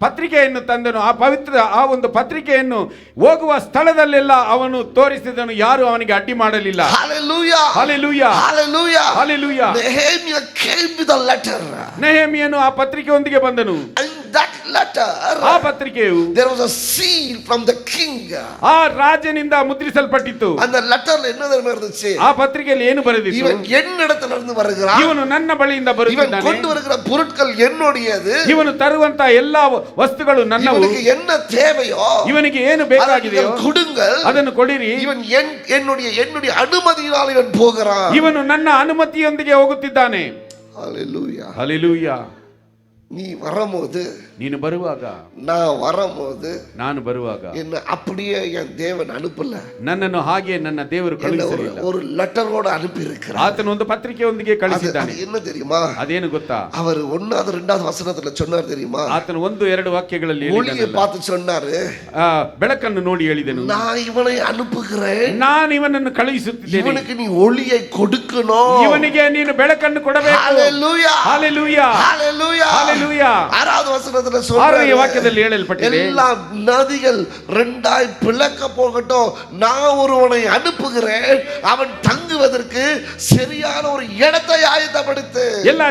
ಪತ್ರಿಕೆಯನ್ನು ತಂದನು. ಆ ಒಂದು ಪತ್ರಿಕೆಯನ್ನು ಹೋಗುವ ಸ್ಥಳದಲ್ಲೆಲ್ಲ ಅವನು ತೋರಿಸಿದನು, ಯಾರು ಅವನಿಗೆ ಅಡ್ಡಿ ಮಾಡಲಿಲ್ಲ. Hallelujah. Hallelujah. Hallelujah. Hallelujah. Nehemiah came with a letter. ನೆಹೆಮಿಯನು ಆ ಪತ್ರಿಕೆಯೊಂದಿಗೆ ಬಂದನು. And that letter, ಆ ಪತ್ರಿಕೆಯು there was a seal from the king. ಆ ರಾಜನಿಂದ ಮುದ್ರಿಸಲ್ಪಟ್ಟಿತ್ತು. அந்த லெட்டர்ல என்ன தெரியுமா இருந்துச்சு? ಆ ಪತ್ರಿಕೆಯಲ್ಲಿ ಏನು ಬರೆದಿತ್ತು? இவன் என்னிடத்துல இருந்து வருகிறான், ಇವನು ನನ್ನ ಬಳಿಯಿಂದ இவன் ಬರುತ್ತಿದ್ದಾನೆ, கொண்டு வருகிற பொருட்கள் என்னுடையது, ಇವನು ತರುವಂತ ಎಲ್ಲಾ ವಸ್ತುಗಳು ನನ್ನವು, இவனுக்கு என்ன தேவையோ ಇವನಿಗೆ ಏನು ಬೇಕಾಗಿದೆಯೋ கொடுங்கள், ಅದನ್ನು ಕೊಡಿರಿ. இவன் என்னுடைய அனுமதியினால் இவன் போகிறான். ಇವನು ನನ್ನ ಅನುಮತಿಯೊಂದಿಗೆ ಹೋಗುತ್ತಿದ್ದಾನೆ. Hallelujah. Hallelujah. நீ வரும்போது, ನೀನು ಬರುವಾಗ, நான் வரும்போது, ನಾನು ಬರುವಾಗ என்ன அப்படியே என் தேவன் அனுப்பல, ನನ್ನನ್ನು ಹಾಗೆ ನನ್ನ ದೇವರು ಕಳುಹಿಸಲಿಲ್ಲ. ஒரு லெட்டரோட அனுப்பி இருக்கிறார். ಆತನು ಒಂದು ಪತ್ರಿಕೆಯೊಂದಿಗೆ ಕಳಿಸಿದ್ದಾನೆ. என்ன தெரியுமா? ಅದೇನು ಗೊತ್ತಾ? அவர் 1வது 2வது வசனத்துல சொன்னார் தெரியுமா? ಆತನು 1-2 ವಾಕ್ಯಗಳಲ್ಲಿ ஒளியை பார்த்து சொன்னாரு, ಬೆಳಕನ್ನು ನೋಡಿ ಹೇಳಿದನು, நான் இவனை அனுப்புகிறேன், ನಾನು ಇವನನ್ನು ಕಳುಹಿಸುತ್ತಿದ್ದೇನೆ, இவனுக்கு நீ ஒளியை கொடுக்கணும், ಇವನಿಗೆ ನೀನು ಬೆಳಕನ್ನು ಕೊಡಬೇಕು. Hallelujah. Hallelujah. Hallelujah. Hallelujah. 6வது வசனத்துல 6ನೇ சொல்றாரு, ವಾಕ್ಯದಲ್ಲಿ ಹೇಳಲ್ಪಟ್ಟಿದೆ, எல்லா நதிகள் 2ஆய் பிளக்க போகட்டும், நான் ஒருவனை அனுப்புகிறேன், அவன் தங்குவதற்கு சரியான ஒரு இடத்தை ஆயத்தப்படுத்து. ಎಲ್ಲ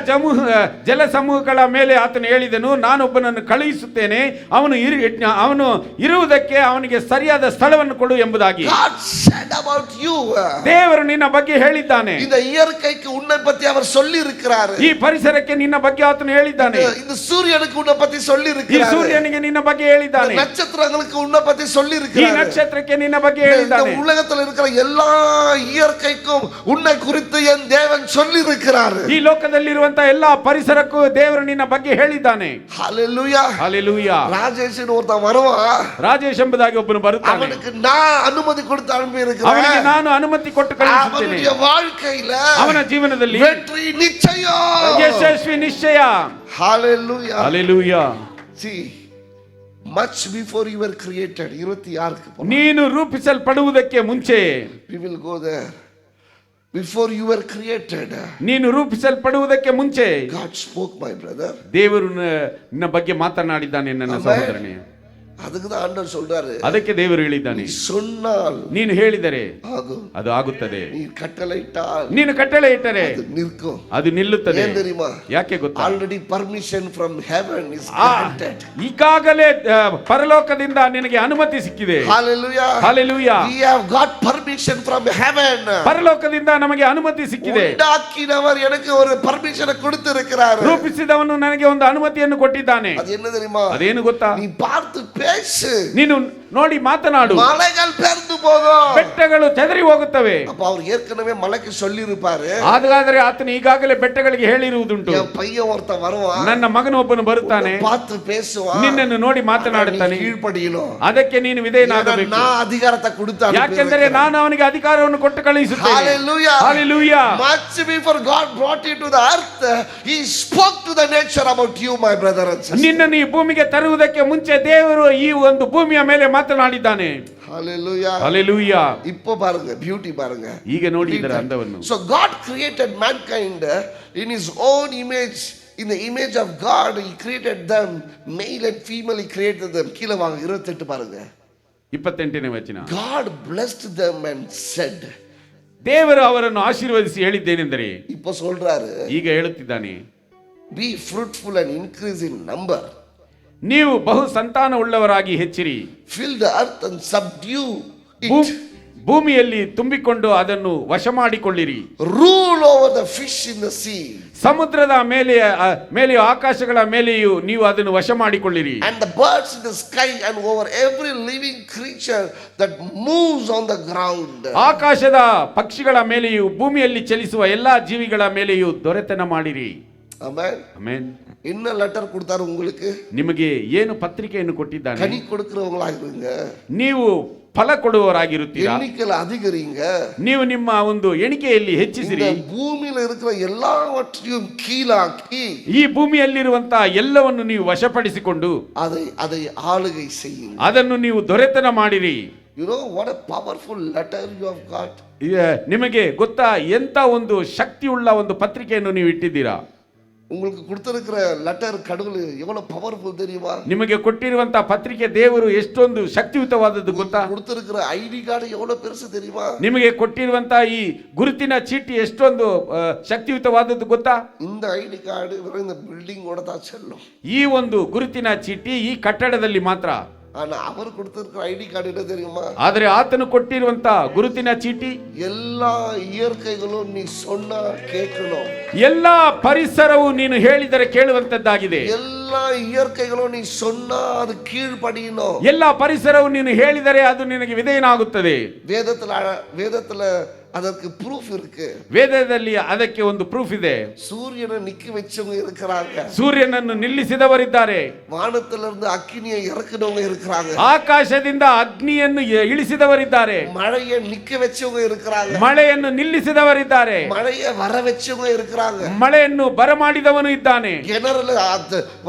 ಜಲ ಸಮೂಹಗಳ ಮೇಲೆ ಆತನು ಹೇಳಿದನು, ನಾನೊಬ್ಬನನ್ನು ಕಳುಹಿಸುತ್ತೇನೆ, ಅವನು ಇರುವುದಕ್ಕೆ ಅವನಿಗೆ ಸರಿಯಾದ ಸ್ಥಳವನ್ನು ಕೊಡು ಎಂಬುದಾಗಿ. God said about you. ದೇವರು ನಿನ್ನ ಬಗ್ಗೆ ಹೇಳಿದ್ದಾನೆ. இந்த இயற்கைக்கு உன்னை பத்தி அவர் சொல்லி இருக்கிறார். ಈ ಪರಿಸರಕ್ಕೆ ನಿನ್ನ ಬಗ್ಗೆ ಆತನು ಹೇಳಿದ್ದಾನೆ. இந்த சூரியனுக்கு உன்னை பத்தி சொல்லி ಈ இருக்கிறார். ಸೂರ್ಯನಿಗೆ ನಿನ್ನ ಬಗ್ಗೆ ಹೇಳಿದ್ದಾನೆ. நட்சத்திரங்களுக்கு உன்னை பத்தி சொல்லி ಈ இருக்கிறார். ನಕ್ಷತ್ರಕ್ಕೆ ನಿನ್ನ ಬಗ್ಗೆ இந்த ಹೇಳಿದ್ದಾನೆ. உலகத்தில் இருக்கிற எல்லா இயற்கைக்கும் உன்னை குறித்து என் தேவன் சொல்லி இருக்கிறார். ಈ ಲೋಕದಲ್ಲಿರುವಂತಹ ಎಲ್ಲಾ ಪರಿಸರಕ್ಕೂ ದೇವರು ನಿನ್ನ ಬಗ್ಗೆ ಹೇಳಿದ್ದಾನೆ. Hallelujah. Hallelujah. ராஜேஷன் ஒருத்தன் வருவான், ರಾಜೇಶ್ ಎಂಬುದಾಗಿ ಒಬ್ಬನು ಬರುತ್ತಾನೆ. அவனுக்கு நான் அனுமதி கொடுத்து அனுப்பி இருக்கிறேன். ಅವನಿಗೆ ನಾನು ಅನುಮತಿ ಕೊಟ್ಟು ಕಳುಹಿಸುತ್ತೇನೆ. அவனுடைய வாழ்க்கையில ಅವನ ಜೀವನದಲ್ಲಿ வெற்றி நிச்சயம். ಯಶಸ್ವಿ ನಿಶ್ಚಯ. Hallelujah. Hallelujah. See, much before you were created, 26க்கு போலாம். ನೀನು ರೂಪಿಸಲ್ಪಡುವುದಕ್ಕೆ ಮುಂಚೆ, We will go there. Before you were created, ನೀನು ರೂಪಿಸಲ್ಪಡುವುದಕ್ಕೆ ಮುಂಚೆ God spoke, my brother. ದೇವರು ನಿನ್ನ ಬಗ್ಗೆ ಮಾತನಾಡಿದ್ದಾನೆ ನನ್ನ ಸಹೋದರನೇ. அதுக்கு தான் ஆண்டவர் சொல்றாரு, ಅದಕ್ಕೆ ದೇವರು ಹೇಳಿದ್ದಾನೆ, சொன்னால் ನೀನು ಹೇಳಿದರೆ ஆகும், ಅದು ಆಗುತ್ತದೆ, நீ கட்டளையிட்டால் ನೀನು ಕಟ್ಟಳೆ ಇಟ್ಟರೆ அது நிற்கும். ಅದು ನಿಲ್ಲುತ್ತದೆ. ஏன் தெரியுமா? ಯಾಕೆ ಗೊತ್ತಾ? Already permission from heaven is granted. ಈಗಾಗಲೇ ಪರಲೋಕದಿಂದ ನಿನಗೆ ಅನುಮತಿ ಸಿಕ್ಕಿದೆ. Hallelujah. Hallelujah. We have got permission from heaven. ಪರಲೋಕದಿಂದ ನಮಗೆ ಅನುಮತಿ ಸಿಕ್ಕಿದೆ. உண்டாக்கினவர் எனக்கு ஒரு பர்மிஷனை கொடுத்திருக்கிறார். ರೂಪಿಸಿದವನು ನನಗೆ ಒಂದು ಅನುಮತಿಯನ್ನು ಕೊಟ್ಟಿದ್ದಾನೆ. அது என்ன தெரியுமா? ಅದೇನು ಗೊತ್ತಾ? நீ பார்த்து பேசு, ನೀನು ನೋಡಿ ಮಾತನಾಡು, மலைகள் பெயர்ந்து போகும், ಬೆಟ್ಟಗಳು ಚೆದರಿ ಹೋಗುತ್ತವೆ. அப்ப அவர் ஏற்கனவே மலைக்கு சொல்லி இருப்பாரு. ಹಾಗಾದರೆ ಆತನು ಈಗಾಗಲೇ ಬೆಟ್ಟಗಳಿಗೆ ಹೇಳಿರುವುದುಂಟು. என் பையன் ஒருத்தன் வருவான், ನನ್ನ ಮಗನೊಬ್ಬನು ಬರುತ್ತಾನೆ, பார்த்து பேசுவான், ನಿನ್ನನ್ನು ನೋಡಿ ಮಾತನಾಡುತ್ತಾನೆ, கீழ்ப்படியணும், ಅದಕ್ಕೆ ನೀನು ವಿಧೇಯನಾಗಬೇಕು. நான் அதிகாரத்தை கொடுத்து ಯಾಕೆಂದರೆ ನಾನು ಅವನಿಗೆ ಅಧಿಕಾರವನ್ನು ಕೊಟ್ಟು ಕಳುಹಿಸುತ್ತೇನೆ. Hallelujah. Hallelujah. Much before God brought you to the earth, he spoke to the nature about you, my brother and sister. ನಿನ್ನನ್ನು ಈ ಭೂಮಿಗೆ ತರುವುದಕ್ಕೆ ಮುಂಚೆ ದೇವರು ಈ ಒಂದು ಭೂಮಿಯ ಮೇಲೆ ಮಾತನಾಡಿದ್ದಾನೆ. Hallelujah. ಹಲ್ಲೆಲೂಯಾ. இப்போ பாருங்க பியூட்டி பாருங்க. ಈಗ ನೋಡಿ ಇದರ ಅಂದವನ್ನು. So God created mankind in his own image. In the image of God he created them, male and female he created them. கீழ வாங்க 28 பாருங்க. 28ನೇ ವಚನ. God blessed them and said. ದೇವರು ಅವರನ್ನು ಆಶೀರ್ವದಿಸಿ ಹೇಳಿದ್ದೇನೆಂದರೆ, இப்போ சொல்றாரு, ಈಗ ಹೇಳುತ್ತಿದ್ದಾನೆ, be fruitful and increase in number. ನೀವು ಬಹು ಸಂತಾನವುಳ್ಳವರಾಗಿ ಹೆಚ್ಚಿರಿ, fill the earth and subdue it. ಭೂಮಿಯಲ್ಲಿ ತುಂಬಿಕೊಂಡು ಅದನ್ನು ವಶ ಮಾಡಿಕೊಳ್ಳಿರಿ, rule over the fish in the sea. ಸಮುದ್ರದ ಮೇಲೆಯೂ ಆಕಾಶಗಳ ಮೇಲೆಯೂ ನೀವು ಅದನ್ನು ವಶ ಮಾಡಿಕೊಳ್ಳಿರಿ, and the birds in the sky and over every living creature that moves on the ground. ಆಕಾಶದ ಪಕ್ಷಿಗಳ ಮೇಲೆಯೂ ಭೂಮಿಯಲ್ಲಿ ಚಲಿಸುವ ಎಲ್ಲಾ ಜೀವಿಗಳ ಮೇಲೆಯೂ ದೊರೆತನ ಮಾಡಿರಿ. ಆಮೆನ್. ಆಮೆನ್. என்ன லெட்டர் கொடுத்தாரு உங்களுக்கு? ನಿಮಗೆ ಏನು ಪತ್ರಿಕೆಯನ್ನು ಕೊಟ್ಟಿದ್ದಾನೆ? கனி கொடுக்கிறவங்களாಗಿருங்க, ನೀವು ಫಲ ಕೊಡುವವರಾಗಿರುತ್ತೀರಾ, ಎಣಿಕೆಯಲ್ಲಿ அதிகரிங்க, ನೀವು ನಿಮ್ಮ ಒಂದು ಎಣಿಕೆಯಲ್ಲಿ ಹೆಚ್ಚಿಸಿರಿ, ಭೂಮಿಯಲ್ಲಿ இருக்கிற எல்லாவற்றையும் கீழாக்கி ಈ ಭೂಮಿಯಲ್ಲಿರುವಂತಹ ಎಲ್ಲವನ್ನು ನೀವು ವಶಪಡಿಸಿಕೊಂಡು அதை ஆளுகை செய்யுங்க, ಅದನ್ನು ನೀವು ದೊರೆತನ ಮಾಡಿರಿ. You know what a powerful letter you have got. ನಿಮಗೆ ಗೊತ್ತಾ ಎಂತ ಒಂದು ಶಕ್ತಿಯುಳ್ಳ ಒಂದು ಪತ್ರಿಕೆಯನ್ನು ನೀವು ಇಟ್ಟಿದ್ದೀರಾ? உங்களுக்கு கொடுத்திருக்கிற லெட்டர் கடவுள் எவ்வளவு பவர்ஃபுல் தெரியுமா? ನಿಮಗೆ ಕೊಟ್ಟಿರುವಂತಹ ಪತ್ರಿಕೆ ದೇವರು ಎಷ್ಟೊಂದು ಶಕ್ತಿಯುತವಾದದ್ದು ಗೊತ್ತಾ? கொடுத்திருக்கிற ஐடி ಕಾರ್ಡ್ எவ்வளவு பெருசு தெரியுமா? ನಿಮಗೆ ಕೊಟ್ಟಿರುವಂತಹ ಈ ಗುರುತಿನ ಚೀಟಿ ಎಷ್ಟೊಂದು ಶಕ್ತಿಯುತವಾದದ್ದು ಗೊತ್ತಾ? இந்த ஐடி ಕಾರ್ಡ್ இந்த ಬಿಲ್ಡಿಂಗ್ ಓಡ தான் செல்லும். ಈ ಒಂದು ಗುರುತಿನ ಚೀಟಿ ಈ ಕಟ್ಟಡದಲ್ಲಿ ಮಾತ್ರ. ஆனா அவர் கொடுத்திருக்கிற ஐடி ಕಾರ್ಡ್ என்ன தெரியுமா? ಆದರೆ ಆತನು ಕೊಟ್ಟಿರುವಂತಹ ಗುರುತಿನ ಚೀಟಿ ಎಲ್ಲಾ ಇಯರ್ಕೈಗಳು ನೀ சொன்னா ಕೇಳணும், ಎಲ್ಲಾ ಪರಿಸರವು ನೀನು ಹೇಳಿದರೆ ಕೇಳುವಂತದ್ದಾಗಿದೆ, ಎಲ್ಲಾ ಇಯರ್ಕೈಗಳು ನೀ சொன்னா ಅದು ಕೀழ்ಪಡಿಯணும், ಎಲ್ಲಾ ಪರಿಸರವು ನೀನು ಹೇಳಿದರೆ ಅದು ನಿನಗೆ ವಿಧೇಯನಾಗುತ್ತದೆ. ವೇದத்துல ಅದಕ್ಕೆ ಪ್ರೂಫ್ இருக்கு, ವೇದದಲ್ಲಿ ಅದಕ್ಕೆ ಒಂದು ಪ್ರೂಫ್ ಇದೆ. ಸೂರ್ಯನ ನಿಕ್ಕಿ வெச்சவங்க இருக்கிறாங்க, ಸೂರ್ಯನನ್ನು ನಿಲ್ಲಿಸಿದವರಿದ್ದಾರೆ, வானத்திலிருந்து அக்கினியை இறக்குனவங்க இருக்கிறாங்க, ಆಕಾಶದಿಂದ ಅಗ್ನಿಯನ್ನು ಇಳಿಸಿದವರಿದ್ದಾರೆ, மழையை நிக்க வெச்சவங்க இருக்கிறாங்க, ಮಳೆಯನ್ನು ನಿಲ್ಲಿಸಿದವರಿದ್ದಾರೆ, மழையை வர வெச்சவங்க இருக்கிறாங்க, ಮಳೆಯನ್ನು ಬರಮಾಡಿದವನು ಇದ್ದಾನೆ, கிணறுல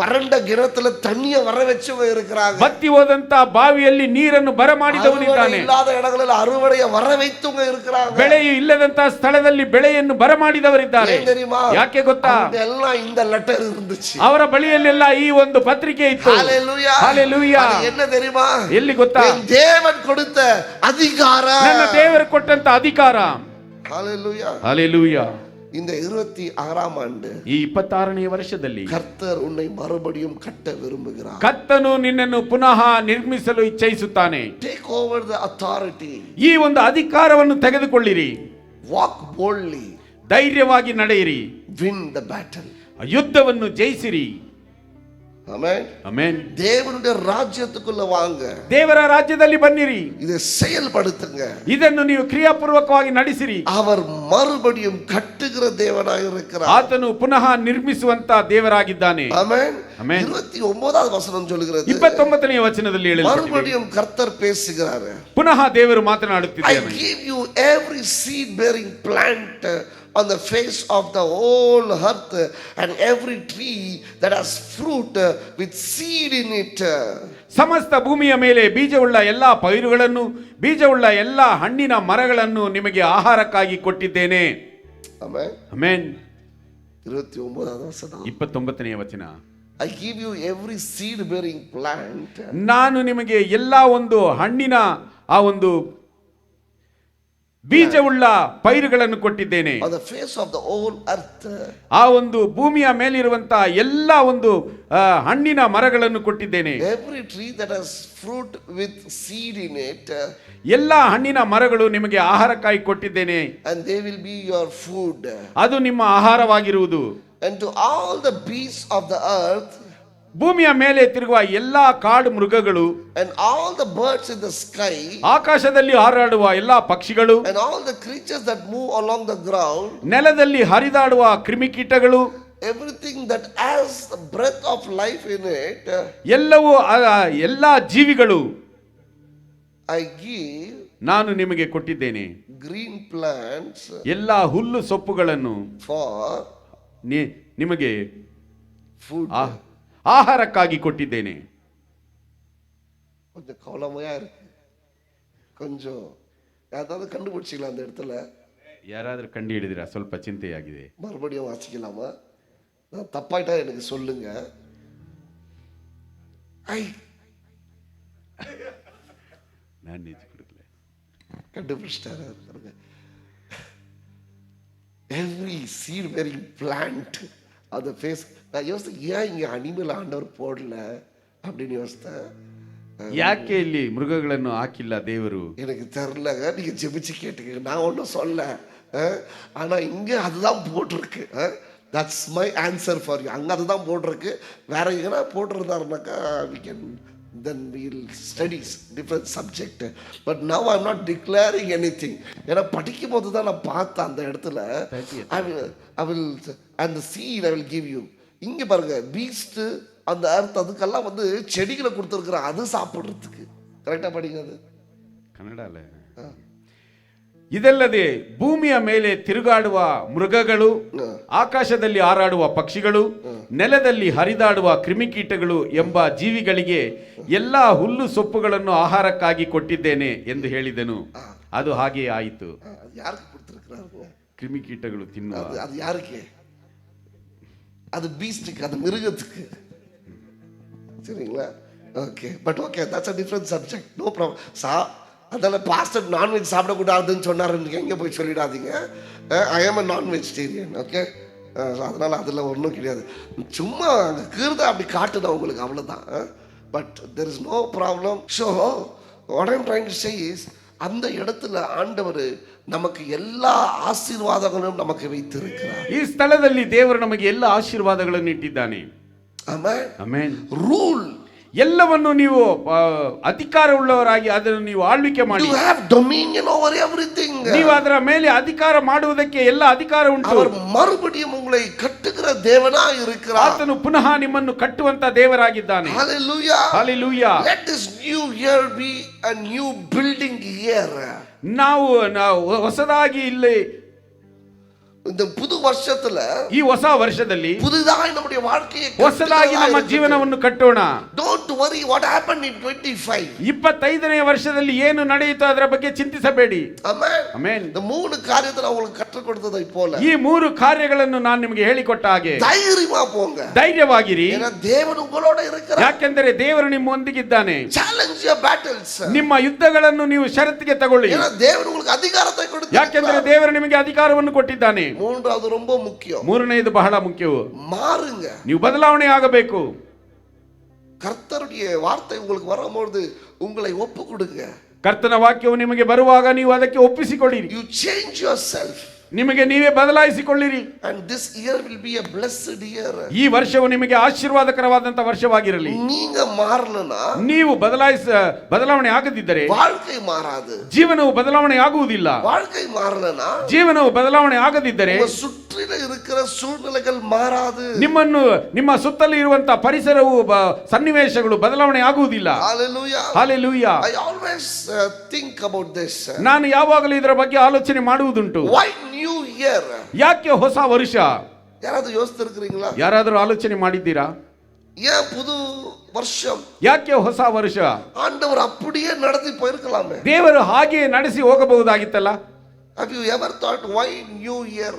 வறண்ட கிணத்துல தண்ணியை வர வெச்சவங்க இருக்கிறாங்க, ಬತ್ತಿ ಹೋದಂತ ಬಾವಿಯಲ್ಲಿ ನೀರನ್ನು ಬರಮಾಡಿದವನು ಇದ್ದಾನೆ, ಇಲ್ಲದ இடங்களில் ಅರುವಡೆಯ வர வைத்தவங்க இருக்கிறாங்க, ಬೆಳೆಯು ಇಲ್ಲದಂತಹ ಸ್ಥಳದಲ್ಲಿ ಬೆಳೆಯನ್ನು ಬರಮಾಡಿದವರಿದ್ದಾರೆ. ಯಾಕೆ ಗೊತ್ತಾ? ಎಲ್ಲ இந்த ಲೆಟರ್ இருந்துச்சு, ಅವರ ಬಳಿಯಲ್ಲೆಲ್ಲ ಈ ಒಂದು ಪತ್ರಿಕೆ ಇತ್ತು. ஹalleluya. ஹalleluya. என்ன தெரியுமா? ಎಲ್ಲಿ ಗೊತ್ತಾ? தேவன் கொடுத்த அதிகாரம், ನನ್ನ ದೇವರು ಕೊಟ್ಟಂತ ಅಧಿಕಾರ. ஹalleluya. ஹalleluya. இந்த 26ஆம் ஆண்டு, ಈ 26ನೇ ವರ್ಷದಲ್ಲಿ ಕರ್ತರ್ ಉನ್னை மறுபடியும் கட்ட விரும்புகிறார். ಕರ್ತನು ನಿನ್ನನ್ನು ಪುನಃ ನಿರ್ಮಿಸಲು ಇಚ್ಛಿಸುತ್ತಾನೆ. ಟೇಕ್ ಓವರ್ ದ ಅಥಾರಿಟಿ, ಈ ಒಂದು ಅಧಿಕಾರವನ್ನು ತೆಗೆದುಕೊಳ್ಳಿರಿ. ವಾಕ್ ಬೋಲ್ಡ್ಲಿ, ಧೈರ್ಯವಾಗಿ ನಡೆಯಿರಿ. ವಿನ್ ದ ಬ್ಯಾಟಲ್, ಯುದ್ಧವನ್ನು ಜಯಿಸಿರಿ. ಆಮೆನ್. ಆಮೆನ್. தேவனுடைய ராஜ்யத்துக்குள்ள வாங்க, ದೇವರ ರಾಜ್ಯದಲ್ಲಿ ಬನ್ನಿರಿ. இதை செயல்படுத்துங்க, ಇದನ್ನು ನೀವು ಕ್ರಿಯಾಪೂರ್ವಕವಾಗಿ ನಡೆಸಿರಿ. அவர் மறுபடியும் கட்டுகிற தேவனாய் இருக்கிறார், ಆತನು ಪುನಃ ನಿರ್ಮಿಸುವಂತ ದೇವರಾಗಿದ್ದಾನೆ. ಆಮೆನ್. ಆಮೆನ್. 29வது வசனம் சொல்கிறது, 29ನೇ ವಚನದಲ್ಲಿ ಹೇಳಲ್ಪಟ್ಟಿದೆ, மறுபடியும் கர்த்தர் பேசுகிறார், ಪುನಃ ದೇವರು I ಮಾತನಾಡುತ್ತಿದ್ದಾನೆ. give you every seed bearing plant on the face of the whole earth and every tree that has fruit with seed in it. ಸಮಸ್ತ ಭೂಮಿಯ ಮೇಲೆ ಬೀಜವುಳ್ಳ ಎಲ್ಲಾ ಪೈರುಗಳನ್ನು, ಬೀಜವುಳ್ಳ ಎಲ್ಲಾ ಹಣ್ಣಿನ ಮರಗಳನ್ನು ನಿಮಗೆ ಆಹಾರಕ್ಕಾಗಿ ಕೊಟ್ಟಿದ್ದೇನೆ. ಆಮೆನ್. ಆಮೆನ್. 29வது வசனம், 29ನೇ ವಚನ, I give you every seed bearing plant. ನಾನು ನಿಮಗೆ ಎಲ್ಲಾ ಒಂದು ಹಣ್ಣಿನ ಆ ಒಂದು ಬೀಜವುಳ್ಳ ಪೈರುಗಳನ್ನು ಕೊಟ್ಟಿದ್ದೇನೆ. On the face of the whole earth, ಆ ಒಂದು ಭೂಮಿಯ ಮೇಲಿರುವಂತಹ ಎಲ್ಲ ಒಂದು ಹಣ್ಣಿನ ಮರಗಳನ್ನು ಕೊಟ್ಟಿದ್ದೇನೆ. every tree that has fruit with seed in it, ಎಲ್ಲ ಹಣ್ಣಿನ ಮರಗಳು ನಿಮಗೆ ಆಹಾರಕ್ಕಾಗಿ ಕೊಟ್ಟಿದ್ದೇನೆ. and they will be your food. ಅದು ನಿಮ್ಮ ಆಹಾರವಾಗಿರುವುದು. And to all the beasts of the earth, ಭೂಮಿಯ ಮೇಲೆ ತಿರುಗುವ ಎಲ್ಲಾ ಕಾಡು ಮೃಗಗಳು, and all the birds in the sky, ಆಕಾಶದಲ್ಲಿ ಹಾರಾಡುವ ಎಲ್ಲಾ ಪಕ್ಷಿಗಳು, and all the creatures that move along the ground, ನೆಲದಲ್ಲಿ ಹರಿದಾಡುವ ಕ್ರಿಮಿಕೀಟಗಳು, everything that has the breath of life in it, ಎಲ್ಲವೂ ಎಲ್ಲಾ ಜೀವಿಗಳು I give ನಾನು ನಿಮಗೆ ಕೊಟ್ಟಿದ್ದೇನೆ. green plants ಎಲ್ಲಾ ಹುಲ್ಲು ಸೊಪ್ಪುಗಳನ್ನು for ನಿಮಗೆ food. ಆಹಾರಕ್ಕಾಗಿ ಕೊಟ್ಟಿದ್ದೇನೆ. கொஞ்சம் கவலைமையா இருக்கு. கொஞ்சம் யாராவது கண்டுபிடிச்சிக்கலாம் அந்த இடத்துல. ಯಾರಾದರೂ ಕಂಡು ಹಿಡಿದಿರಾ? ಸ್ವಲ್ಪ ಚಿಂತೆಯಾಗಿದೆ. மறுபடியும் வாசிக்கலாமா? நான் தப்பாயிட்டா எனக்கு சொல்லுங்க. ஐ ನಾನು ನಿಜ ಕೊಡல. கண்டுபிடிச்சிட்டாரு. எவ்ரி சீட் வெரி பிளான்ட் அந்த ஃபேஸ். நான் யோசித்தேன், ஏன் இங்கே அனிமல் ஆண்டவர் போடல அப்படின்னு யோசித்தேன். ಯಾಕೆ ಇಲ್ಲಿ ಮೃಗಗಳನ್ನು ಹಾಕಿಲ್ಲ ದೇವರು? எனக்கு தெரிலங்க, நீங்க ஜெபிச்சு கேட்டுக்க, நான் ஒன்றும் சொல்ல. ஆனா இங்க அதுதான் போட்டிருக்கு. That's my answer for you. அங்க அதுதான் போட்டிருக்கு. வேற எங்கன்னா போட்டிருந்தாருனாக்கா we can then we'll studies different subject, but now I'm not declaring anything. ஏன்னா படிக்கும் போது தான் நான் பார்த்தேன் அந்த இடத்துல I will and the seed I will give you. இங்க பாருங்க, பீஸ்ட் அந்த அர்த் அதுக்கெல்லாம் வந்து செடிகளை கொடுத்துருக்குற, அது சாப்பிடுறதுக்கு. கரெக்டா படிங்க அது ಕನ್ನಡಲ್ಲ. ಇದಲ್ಲದೆ ಭೂಮಿಯ ಮೇಲೆ ತಿರುಗಾಡುವ ಮೃಗಗಳು, ಆಕಾಶದಲ್ಲಿ ಹಾರಾಡುವ ಪಕ್ಷಿಗಳು, ನೆಲದಲ್ಲಿ ಹರಿದಾಡುವ ಕ್ರಿಮಿಕೀಟಗಳು ಎಂಬ ಜೀವಿಗಳಿಗೆ ಎಲ್ಲಾ ಹುಲ್ಲು ಸೊಪ್ಪುಗಳನ್ನು ಆಹಾರಕ್ಕಾಗಿ ಕೊಟ್ಟಿದ್ದೇನೆ ಎಂದು ಹೇಳಿದನು. ಅದು ಹಾಗೆ ಆಯಿತು. யாருக்கு கொடுத்துருக்கிறாங்க? ಕ್ರಿಮಿಕೀಟಗಳು ತಿನ್ನುವ. அது யாருக்கு? அது பீஸ்டுக்கு, அது மிருகத்துக்கு. சரிங்களா? Okay, but okay, that's a different subject. No problem. அதனால பாஸ்டர் நான்வெஜ் சாப்பிடக்கூடாதுன்னு சொன்னாருன்னு எங்கே போய் சொல்லிடாதீங்க. ஐ ஆம் அ நான் வெஜிடேரியன். ஓகே, அதனால் அதில் ஒன்றும் கிடையாது. சும்மா அங்கே கீர்த அப்படி காட்டுதான் உங்களுக்கு, அவ்வளோதான். But there is no problem. So what I'm trying to say is, அந்த இடத்துல ஆண்டவர் நமக்கு எல்லா ஆசீர்வாதங்களும் நமக்கு வைத்திருக்கிறார். ಈ ಸ್ಥಳದಲ್ಲಿ ದೇವರು ನಮಗೆ ಎಲ್ಲ ಆಶೀರ್ವಾದಗಳನ್ನು ಇಟ್ಟಿದ್ದಾನೆ. ಆಮೆನ್. ಆಮೆನ್. ರೂಲ್, ಎಲ್ಲವನ್ನು ನೀವು ಅಧಿಕಾರವುಳ್ಳವರಾಗಿ ಅದನ್ನು ನೀವು ಆಳ್ವಿಕೆ ಮಾಡಿ. you have dominion over everything. ನೀವು ಅದರ ಮೇಲೆ ಅಧಿಕಾರ ಮಾಡುವುದಕ್ಕೆ ಎಲ್ಲ ಅಧಿಕಾರ ಉಂಟು. அவர் மறுபடியும் உங்களை கட்டுகிற தேவனாய் இருக்கிறார். ಆತನು ಪುನಃ ನಿಮ್ಮನ್ನು ಕಟ್ಟುವಂತ ದೇವರಾಗಿದ್ದಾನೆ. Hallelujah. Hallelujah. Let this new year be a new building year. ನಾವು ಹೊಸದಾಗಿ ಇಲ್ಲಿ இந்த புது வருஷத்துல, ಈ ಹೊಸ ವರ್ಷದಲ್ಲಿ புதிதாய் நம்முடைய வாழ்க்கையை ಹೊಸದಾಗಿ ನಮ್ಮ ಜೀವನವನ್ನು ಕಟ್ಟೋಣ. Don't worry what happened in 25. 25ನೇ ವರ್ಷದಲ್ಲಿ ಏನು ನಡೆಯಿತು ಅದರ ಬಗ್ಗೆ ಚಿಂತಿಸಬೇಡಿ. Amen. Amen. இந்த மூணு காரியத்தை உங்களுக்கு கற்றுக் கொடுத்ததை போல ಈ ಮೂರು ಕಾರ್ಯಗಳನ್ನು ನಾನು ನಿಮಗೆ ಹೇಳಿಕೊಟ್ಟ ಹಾಗೆ தைரியமா போங்க. ಧೈರ್ಯವಾಗಿರಿ. ஏன்னா தேவன் உங்களோட இருக்கிறார். ಯಾಕೆಂದರೆ ದೇವರು ನಿಮ್ಮೊಂದಿಗಿದ್ದಾನೆ. Challenge your battles. ನಿಮ್ಮ ಯುದ್ಧಗಳನ್ನು ನೀವು ಷರತ್ತಿಗೆ ತಗೊಳ್ಳಿ. ஏன்னா தேவன் உங்களுக்கு அதிகாரத்தை கொடுத்திருக்கிறார். ಯಾಕೆಂದರೆ ದೇವರು ನಿಮಗೆ ಅಧಿಕಾರವನ್ನು ಕೊಟ್ಟಿದ್ದಾನೆ. மூன்றாவது ரொம்ப முக்கியம், ಮೂರನೆಯದು ಬಹಳ ಮುಖ್ಯವು, மாறுங்க. ನೀವು ಬದಲಾವಣೆ ಆಗಬೇಕು. கர்த்தருடைய வார்த்தை உங்களுக்கு வரும்போது உங்களை ஒப்பு கொடுங்க. ಕರ್ತನ ವಾಕ್ಯವು ನಿಮಗೆ ಬರುವಾಗ ನೀವು ಅದಕ್ಕೆ ಒಪ್ಪಿಸಿಕೊಳ್ಳಿರಿ. You change yourself. ನಿಮಗೆ ನೀವೇ ಬದಲಾಯಿಸಿಕೊಳ್ಳಿರಿ. And this year will be a blessed year. ಈ ವರ್ಷವು ನಿಮಗೆ ಆಶೀರ್ವಾದಕರವಾದಂತ ವರ್ಷವಾಗಿರಲಿ. நீங்க மாறலனா, ನೀವು ಬದಲಾವಣೆ ಆಗದಿದ್ದರೆ வாழ்க்கை மாறாது. ಜೀವನವು ಬದಲಾವಣೆ ಆಗುವುದಿಲ್ಲ. வாழ்க்கை மாறலனா, ಜೀವನವು ಬದಲಾವಣೆ ಆಗದಿದ್ದರೆ உங்க சுற்றில இருக்கிற சூழ்நிலைகள் மாறாது. ನಿಮ್ಮ ಸುತ್ತಲೂ ಇರುವಂತಹ ಪರಿಸರವು ಸನ್ನಿವೇಶಗಳು ಬದಲಾವಣೆ ಆಗುವುದಿಲ್ಲ. Hallelujah. Hallelujah. I always think about this. ನಾನು ಯಾವಾಗಲೂ ಇದರ ಬಗ್ಗೆ ಆಲೋಚನೆ ಮಾಡುವುದುಂಟು. Why new year? ಯಾಕೆ ಹೊಸ ವರ್ಷ? யாராவது யோசிச்சிருக்கீங்களா? ಯಾರಾದರೂ ಆಲೋಚನೆ ಮಾಡಿದ್ದೀರಾ? ஏன் புது வருஷம்? ಯಾಕೆ ಹೊಸ ವರ್ಷ? ஆண்டவர் அப்படியே நடத்தி போயிருக்கலாமே. ದೇವರು ಹಾಗೆ ನಡೆಸಿ ಹೋಗಬಹುದಾಗಿತ್ತಲ್ಲ. Have you ever thought why new year?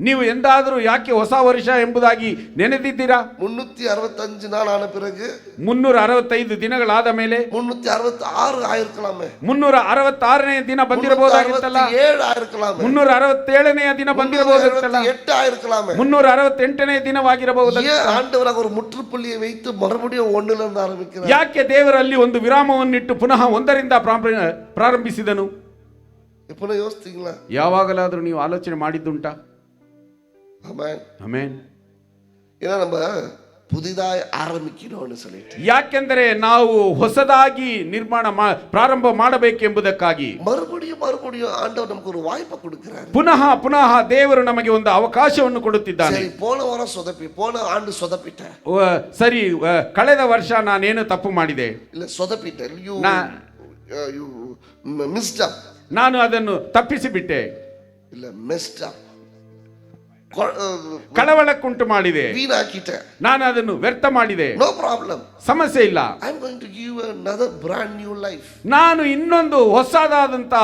ನೀವು ಎಂದಾದರೂ ಯಾಕೆ ಹೊಸ ವರ್ಷ ಎಂಬುದಾಗಿ ನೆನೆದಿದ್ದೀರಾ? 365 ನಾள் ಆದ பிறகு 365 ದಿನಗಳಾದ ಮೇಲೆ 366 ಆயிருக்கலாமே. 366ನೇ ದಿನ ಬಂದಿರಬಹುದಾಗಿತ್ತಲ್ಲ. 367 ಆயிருக்கலாமே. 367ನೇ ದಿನ ಬಂದಿರಬಹುದಿತ್ತಲ್ಲ. 368 ಆயிருக்கலாமே. 368ನೇ ದಿನವಾಗಿರಬಹುದಾಗಿತ್ತು. ஏன் ஆண்டவர் ஒரு முற்றுப்புள்ளியை வைத்து மறுபடியும் ஒண்ணுல இருந்து ஆரம்பிக்கிறார்? ಯಾಕೆ ದೇವರಲ್ಲಿ ಒಂದು ವಿರಾಮವನ್ನಿಟ್ಟು ಪುನಃ ಒಂದರಿಂದ ಪ್ರಾರಂಭಿಸಿದನು? எப்போ யோசித்தீங்களா? ಯಾವಾಗಲಾದರೂ ನೀವು ಆಲೋಚನೆ ಮಾಡಿದ್ದುಂಟಾ? ஆமென். ಆಮೆನ್. ஏன்னா நம்ம புதிதாய் ஆரம்பிக்கணும்னு சொல்லிட்டு, ಯಾಕೆಂದರೆ ನಾವು ಹೊಸದಾಗಿ ಪ್ರಾರಂಭ ಮಾಡಬೇಕೆಂಬುದಕ್ಕಾಗಿ மறுபடியும் ஆண்டவர் நமக்கு ஒரு வாய்ப்பை கொடுக்கிறார். ಪುನಃ ದೇವರು ನಮಗೆ ಒಂದು ಅವಕಾಶವನ್ನು ಕೊಡುತ್ತಿದ್ದಾನೆ. சரி, போன ஆண்டு சொதப்பிட்டேன். ಸರಿ, ಕಳೆದ ವರ್ಷ ನಾನೇನು ತಪ್ಪು ಮಾಡಿದೆ? இல்ல சொதப்பிட்டேன். you messed up. ನಾನು ಅದನ್ನು ತಪ್ಪಿಸಿ ಬಿಟ್ಟೆ. இல்ல messed up. ಕಳವಳಕ್ಕುಂಟು ಮಾಡಿದೆ, வீணாக்கிட்டேன். ನಾನು ಅದನ್ನು ವ್ಯರ್ಥ ಮಾಡಿದೆ. No problem. ಸಮಸ್ಯೆ ಇಲ್ಲ. I am going to give another brand new life. ನಾನು ಇನ್ನೊಂದು ಹೊಸದಾದಂತ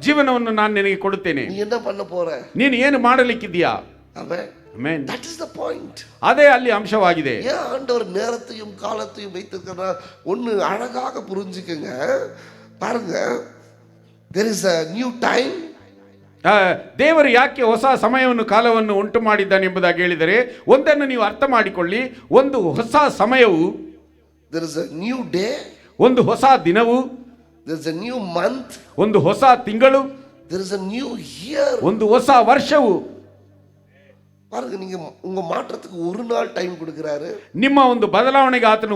ಜೀವನವನ್ನು ನಾನು ನಿನಗೆ ಕೊಡುತ್ತೇನೆ. நீ என்ன பண்ண போற? ನೀನು ಏನು ಮಾಡಲಿಕ್ಕಿದ್ದೀಯಾ? ஆமென். Amen. That is the point. ಅದೇ ಅಲ್ಲಿ ಅಂಶವಾಗಿದೆ. ஏன் ஆண்டவர் நேரத்தையும் காலத்தையும் வைத்திருக்கிறார்? ஒன்னு அழகாக புரிஞ்சுக்கங்க. பாருங்க, there is a new time. ದೇವರು ಯಾಕೆ ಹೊಸ ಸಮಯವನ್ನು ಕಾಲವನ್ನು ಉಂಟು ಮಾಡಿದ್ದಾನೆ ಎಂಬುದಾಗಿ ಹೇಳಿದರೆ, ಒಂದನ್ನು ನೀವು ಅರ್ಥ ಮಾಡಿಕೊಳ್ಳಿ. ಒಂದು ಹೊಸ ಸಮಯವು, there is a new day, ಒಂದು ಹೊಸ ದಿನವು, there is a new month, ಒಂದು ಹೊಸ ತಿಂಗಳು, there is a new year. ಒಂದು ಹೊಸ ವರ್ಷವು. பாருங்க, நீங்க உங்க மாற்றத்துக்கு ஒரு நாள் டைம் கொடுக்கிறாரு. ನಿಮ್ಮ ಒಂದು ಬದಲಾವಣೆಗೆ ಆತನು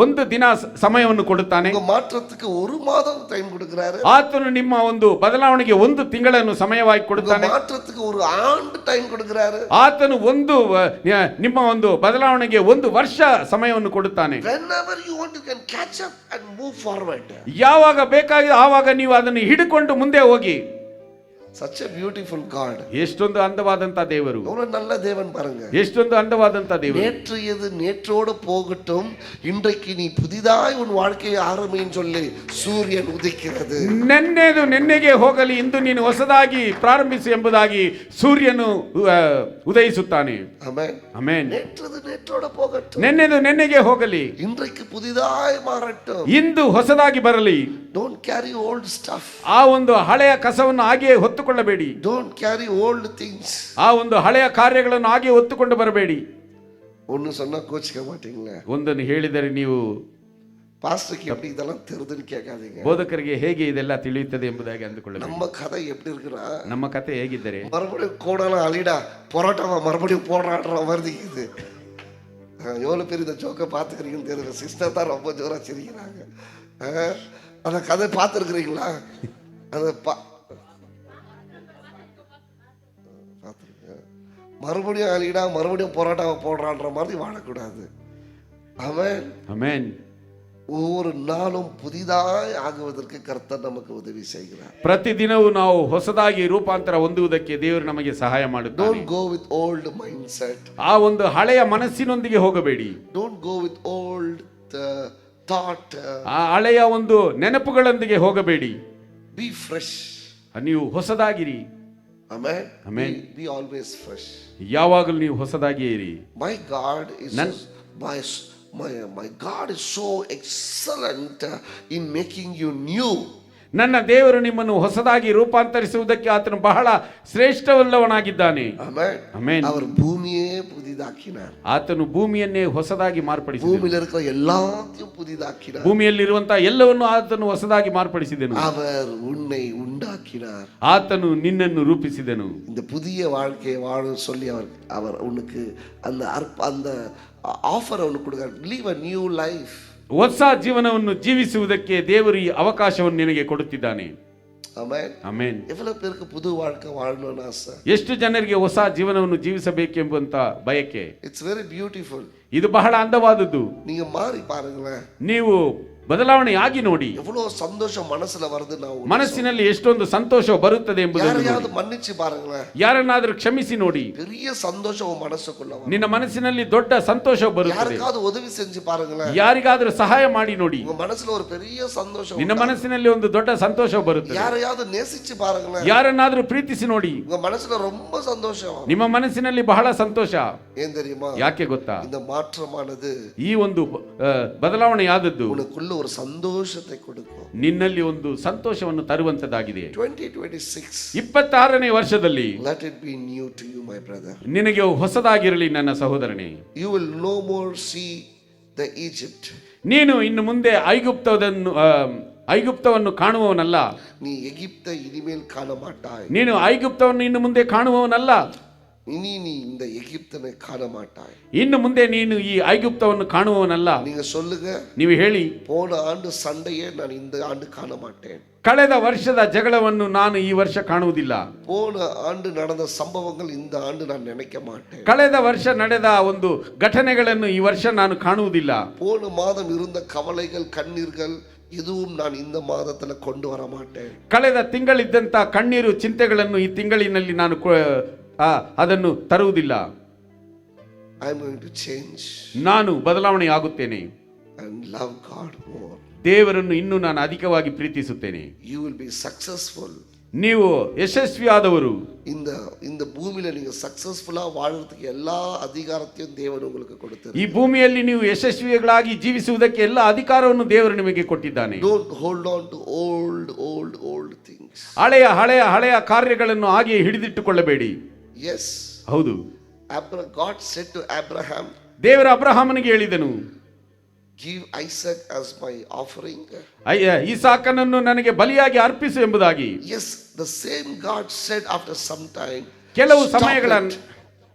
ಒಂದು ದಿನ ಸಮಯವನ್ನು ಕೊಡುತ್ತಾನೆ. உங்க மாற்றத்துக்கு ஒரு மாதம் டைம் கொடுக்கிறாரு. ಆತನು ನಿಮ್ಮ ಒಂದು ಬದಲಾವಣೆಗೆ ಒಂದು ತಿಂಗಳನ್ನು ಸಮಯವಾಗಿ ಕೊಡುತ್ತಾನೆ. மாற்றத்துக்கு ஒரு ஆண்டு டைம் கொடுக்கிறாரு. ಆತನು ನಿಮ್ಮ ಒಂದು ಬದಲಾವಣೆಗೆ ಒಂದು ವರ್ಷ ಸಮಯವನ್ನು ಕೊಡುತ್ತಾನೆ. whenever you want you can catch up and move forward. ಯಾವಾಗ ಬೇಕಾಗಿದೆ ಆವಾಗ ನೀವು ಅದನ್ನು ಹಿಡಿಕೊಂಡು ಮುಂದೆ ಹೋಗಿ. such a beautiful God. ಎಷ್ಟೊಂದು ಅಂದವಾದಂತ ದೇವರು, எவ்வளவு நல்ல தேவன் பாருங்க. ಎಷ್ಟೊಂದು ಅಂದವಾದಂತ ದೇವರು. நேற்று எது நேற்றோடு போகட்டும், இன்றைக்கு நீ புதிதாய் உன் வாழ்க்கையை ஆரம்பின்னு சொல்லி சூரியன் உதிக்கிறது. ನೆನ್ನೆಗೆ ಹೋಗಲಿ, ಇಂದು ನೀನು ಹೊಸದಾಗಿ ಪ್ರಾರಂಭಿಸು ಎಂಬುದಾಗಿ ಸೂರ್ಯನು ಉದಯಿಸುತ್ತಾನೆ. ஆமென். ಆಮೆನ್. நேற்றது நேற்றோடு போகட்டும், ನೆನ್ನೆಗೆ ಹೋಗಲಿ, இன்றைக்கு புதிதாய் மாறட்டும். ಇಂದು ಹೊಸದಾಗಿ ಬರಲಿ. don't carry old stuff. ಆ ಒಂದು ಹಳೆಯ ಕಸವನ್ನು ಹಾಗೆಯೇ ಹೊತ್ತುಕೊಳ್ಳಬೇಡಿ. don't carry old things. ಆ ಒಂದು ಹಳೆಯ ಕಾರ್ಯಗಳನ್ನು ಹಾಗೆ ಹೊತ್ತುಕೊಂಡು ಬರಬೇಡಿ. ஒன்னு சொன்னா கோச்சிக்க மாட்டீங்களா? ಒಂದನ್ನು ಹೇಳಿದರೆ ನೀವು பாஸ்டருக்கு எப்படி இதெல்லாம் தெரியுதுன்னு கேட்காதீங்க. ಬೋಧಕರಿಗೆ ಹೇಗೆ ಇದೆಲ್ಲ ತಿಳಿಯುತ್ತದೆ ಎಂಬುದಾಗಿ ಅಂದುಕೊಳ್ಳಬೇಕು. நம்ம கதை எப்படி இருக்குன்னா, ನಮ್ಮ ಕತೆ ಹೇಗಿದ್ದರೆ மறுபடியும் கோடலாம் அலிடா பரோட்டாவை மறுபடியும் போடுறான்ற மாதிரி இருக்குது. எவ்வளோ பேர் இந்த ஜோக்கை பார்த்துக்கிறீங்கன்னு தெரியல. சிஸ்டர் தான் ரொம்ப ஜோராக சிரிக்கிறாங்க. அந்த கதை பார்த்துருக்குறீங்களா? அதை பார்த்துருங்க. மறுபடியும் அலிடா மறுபடியும் பரோட்டாவை போடுறான்ற மாதிரி வாழக்கூடாது. ஆமென். ಆಮೆನ್. ஒவ்வொரு நாளும் புதிதாய் ஆகுவதற்கு கர்த்தர் நமக்கு உதவி செய்கிறார். ಪ್ರತಿದಿನವೂ ನಾವು ಹೊಸದಾಗಿ ರೂಪಾಂತರ ಹೊಂದುವುದಕ್ಕೆ ದೇವರು ನಮಗೆ ಸಹಾಯ ಮಾಡುತ್ತಾನೆ. Don't go with old mindset. ಆ ಒಂದು ಹಳೆಯ ಮನಸ್ಸಿನೊಂದಿಗೆ ಹೋಗಬೇಡಿ. Don't go with old thought. ಆ ಹಳೆಯ ಒಂದು ನೆನಪುಗಳೊಂದಿಗೆ ಹೋಗಬೇಡಿ. Be fresh. ನೀವು ಹೊಸದಾಗಿರಿ. Amen. Amen. Be always fresh. ಯಾವಾಗಲೂ ನೀವು ಹೊಸದಾಗಿಯೇ ಇರಿ. My God is my God is so excellent in making you new. ನನ್ನ ದೇವರು ನಿಮ್ಮನ್ನು ಹೊಸದಾಗಿ ರೂಪಾಂತರಿಸುವುದಕ್ಕೆ ಆತನು ಬಹಳ ಶ್ರೇಷ್ಠವುಳ್ಳವನಾಗಿದ್ದಾನೆ. Amen. ಆಮೆನ್. அவர் பூமியே புதிதாக்கினார். ಆತನು ಭೂಮಿಯನ್ನೇ ಹೊಸದಾಗಿ ಮಾರ್ಪಡಿಸಿದನು. பூமியில் இருக்கிற எல்லாத்தையும் புதிதாக்கினார். ಭೂಮಿಯಲ್ಲಿರುವಂತಹ ಎಲ್ಲವನ್ನು ಆತನು ಹೊಸದಾಗಿ ಮಾರ್ಪಡಿಸಿದನು. அவர் உன்னை உண்டாக்கினார். ಆತನು ನಿನ್ನನ್ನು ರೂಪಿಸಿದನು. இந்த புதிய வாழ்க்கையை வாழ சொல்லி அவர் உனக்கு அந்த ஆஃபர் அவனுக்கு கொடுக்கிறார். live a new life. ಹೊಸ ಜೀವನವನ್ನು ಜೀವಿಸುವುದಕ್ಕೆ ದೇವರು ಈ ಅವಕಾಶವನ್ನು ನಿನಗೆ ಕೊಡುತ್ತಿದ್ದಾನೆ. ಆಮೆನ್. ಆಮೆನ್. எவ்வளவு பேருக்கு புது வாழ்க்கை வாழணும்னு ஆசை? ಎಷ್ಟು ಜನರಿಗೆ ಹೊಸ ಜೀವನವನ್ನು ಜೀವಿಸಬೇಕೆಂಬಂತ ಬಯಕೆ. It's very beautiful. ಇದು ಬಹಳ ಅಂದವಾದದ್ದು. நீங்க மாறி பாருங்களேன். ನೀವು ಬದಲಾವಣೆ ಆಗಿ ನೋಡಿ. எவ்வளவு சந்தோஷம் மனசுல வருது. ನಾವು ಮನಸ್ಸಿನಲ್ಲಿ ಎಷ್ಟೊಂದು ಸಂತೋಷ ಬರುತ್ತದೆ ಎಂಬುದನ್ನು ಯಾರಾவது ಮನ್ನಿಸಿ பாருங்களேன். ಯಾರನ್ನಾದರೂ ಕ್ಷಮಿಸಿ ನೋಡಿ. பெரிய சந்தோஷம் உன் மனசுக்குள்ள வரும். ನಿನ್ನ ಮನಸ್ಸಿನಲ್ಲಿ ದೊಡ್ಡ ಸಂತೋಷ ಬರುತ್ತದೆ. யாருக்காவது உதவி செஞ்சு பாருங்களேன். ಯಾರಿಗಾದರೂ ಸಹಾಯ ಮಾಡಿ ನೋಡಿ. உங்க மனசுல ஒரு பெரிய சந்தோஷம். ನಿನ್ನ ಮನಸ್ಸಿನಲ್ಲಿ ಒಂದು ದೊಡ್ಡ ಸಂತೋಷ ಬರುತ್ತದೆ. யாரையாவது நேசிச்சு பாருங்களேன். ಯಾರನ್ನಾದರೂ ಪ್ರೀತಿಸಿ ನೋಡಿ. உங்க மனசுல ரொம்ப சந்தோஷம். ನಿಮ್ಮ ಮನಸ್ಸಿನಲ್ಲಿ ಬಹಳ ಸಂತೋಷ. ஏன் தெரியுமா? ಯಾಕೆ ಗೊತ್ತಾ? இந்த ಮಾற்றமானது, ಈ ಒಂದು ಬದಲಾವಣೆಯಾದದ್ದು உனக்குள்ள ஒரு சந்தோஷத்தை கொடுக்கும். ನಿನ್ನಲ್ಲಿ ಒಂದು ಸಂತೋಷವನ್ನು ತರುವಂತದ್ದಾಗಿದೆ. 2026 26ನೇ ವರ್ಷದಲ್ಲಿ let it be new to you my brother. ನಿನಗೆ ಹೊಸದಾಗಿರಲಿ ನನ್ನ ಸಹೋದರನೇ. You will no more see the Egypt. ನೀನು ಇನ್ನು ಮುಂದೆ ಐಗುಪ್ತವನ್ನು ಕಾಣುವವನಲ್ಲ. நீ எகிப்தை இனிமேல் காண மாட்டாய். ನೀನು ಐಗುಪ್ತವನ್ನು ಇನ್ನು ಮುಂದೆ ಕಾಣುವವನಲ್ಲ. இனி நீ இந்த எகிப்தனை காண மாட்டாய். ಇನ್ನು ಮುಂದೆ ನೀನು ಈ ಐಗುಪ್ತವನ್ನು ಕಾಣುವವನಲ್ಲ. நீங்க சொல்லுங்க. ನೀವು ಹೇಳಿ, போன ஆண்டு சண்டையே நான் இந்த ஆண்டு காண மாட்டேன். ಕಳೆದ ವರ್ಷದ ಜಗಳವನ್ನು ನಾನು ಈ ವರ್ಷ ಕಾಣುವುದಿಲ್ಲ. போன ஆண்டு நடந்த சம்பவங்கள் இந்த ஆண்டு நான் நினைக்க மாட்டேன். ಕಳೆದ ವರ್ಷ ನಡೆದ ಒಂದು ಘಟನೆಗಳನ್ನು ಈ ವರ್ಷ ನಾನು ಕಾಣುವುದಿಲ್ಲ. போன மாதம் இருந்த கவலைகள் கண்ணீர்கள் எதுவும் நான் இந்த மாதத்துல கொண்டு வர மாட்டேன். ಕಳೆದ ತಿಂಗಳಿದ್ದಂತ ಕಣ್ಣೀರು ಚಿಂತೆಗಳನ್ನು ಈ ತಿಂಗಳಿನಲ್ಲಿ ನಾನು ಅದನ್ನು ತರುವುದಿಲ್ಲ. I'm going to change ನಾನು ಬದಲಾವಣೆ ಆಗುತ್ತೇನೆ. and love God more. ದೇವರನ್ನು ಇನ್ನೂ ನಾನು ಅಧಿಕವಾಗಿ ಪ್ರೀತಿಸುತ್ತೇನೆ. You will be successful. ನೀವು ಯಶಸ್ವಿಯಾದವರು. இந்த பூமியில நீங்க சக்சஸ்ஃபுல்லா வாழறதுக்கு எல்லா அதிகாரத்தையும் தேவன் உங்களுக்கு கொடுத்தார். ಈ ಭೂಮಿಯಲ್ಲಿ ನೀವು ಯಶಸ್ವಿಗಳಾಗಿ ಜೀವಿಸುವುದಕ್ಕೆ ಎಲ್ಲ ಅಧಿಕಾರವನ್ನು ದೇವರು ನಿಮಗೆ ಕೊಟ್ಟಿದ್ದಾನೆ. Don't hold on to old things. ಹಳೆಯ ಕಾರ್ಯಗಳನ್ನು ಹಾಗೆ ಹಿಡಿದಿಟ್ಟುಕೊಳ್ಳಬೇಡಿ. Yes. ಹೌದು. God said to Abraham, ದೇವರ ಅಬ್ರಹಾಮನಿಗೆ ಹೇಳಿದನು, give Isaac as my offering. ಇಸಾಕನನ್ನು ನನಗೆ ಬಲಿಯಾಗಿ ಅರ್ಪಿಸು ಎಂಬುದಾಗಿ. Yes, the same God said after some time,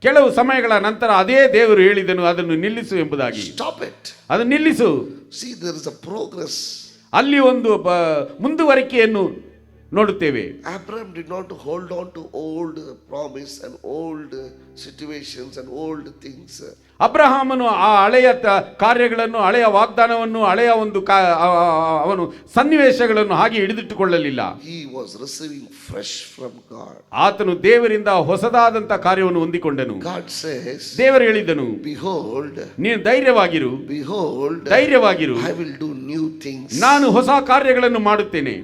ಕೆಲವು ಸಮಯಗಳ ನಂತರ ಅದೇ ದೇವರು ಹೇಳಿದನು, ಅದನ್ನು ನಿಲ್ಲಿಸು ಎಂಬುದಾಗಿ. Stop it. ಅದನ್ನು ನಿಲ್ಲಿಸು. See, there is a progress. ಅಲ್ಲಿ ಒಂದು ಮುಂದುವರಿಕೆಯನ್ನು ನೋಡುತ್ತೇವೆ. Abraham did not hold on to old promise and old situations and old things. ಅಬ್ರಹಾಮನು ಆ ಹಳೆಯ ಕಾರ್ಯಗಳನ್ನು, ಹಳೆಯ ವಾಗ್ದಾನವನ್ನು, ಹಳೆಯ ಒಂದು ಅವನು ಸನ್ನಿವೇಶಗಳನ್ನು ಹಾಗೆ ಹಿಡಿದಿಟ್ಟುಕೊಳ್ಳಲಿಲ್ಲ. He was receiving fresh from God. ಆತನು ದೇವರಿಂದ ಹೊಸದಾದಂತ ಕಾರ್ಯವನ್ನು ಹೊಂದಿಕೊಂಡನು. God says, ದೇವರು ಹೇಳಿದನು, behold, ನೀನು ಧೈರ್ಯವಾಗಿರು, I will do new things. ನಾನು ಹೊಸ ಕಾರ್ಯಗಳನ್ನು ಮಾಡುತ್ತೇನೆ.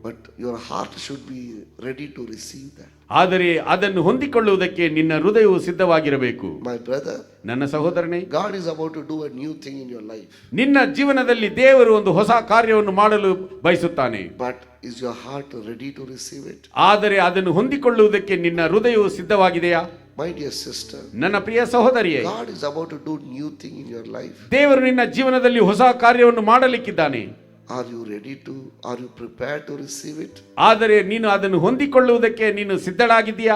But your heart should be ready to receive that. ಆದರೆ ಅದನ್ನು ಹೊಂದಿಕೊಳ್ಳುವುದಕ್ಕೆ ನಿನ್ನ ಹೃದಯವು ಸಿದ್ಧವಾಗಿರಬೇಕು. My brother, ನನ್ನ ಸಹೋದರನೇ, God is about to do a new thing in your life. ನಿನ್ನ ಜೀವನದಲ್ಲಿ ದೇವರು ಒಂದು ಹೊಸ ಕಾರ್ಯವನ್ನು ಮಾಡಲು ಬಯಸುತ್ತಾನೆ. But is your heart ready to receive it? ಆದರೆ ಅದನ್ನು ಹೊಂದಿಕೊಳ್ಳುವುದಕ್ಕೆ ನಿನ್ನ ಹೃದಯವು ಸಿದ್ಧವಾಗಿದೆಯಾ? My dear sister, ನನ್ನ ಪ್ರಿಯ ಸಹೋದರಿಯೇ, God is about to do new thing in your life. ದೇವರು ನಿನ್ನ ಜೀವನದಲ್ಲಿ ಹೊಸ ಕಾರ್ಯವನ್ನು ಮಾಡಲಿಕ್ಕಿದ್ದಾನೆ. Are you prepared to receive it? ಆದರೆ ನೀನು ಅದನ್ನು ಹೊಂದಿಕೊಳ್ಳುವುದಕ್ಕೆ ನೀನು ಸಿದ್ಧಳಾಗಿದ್ದೀಯಾ?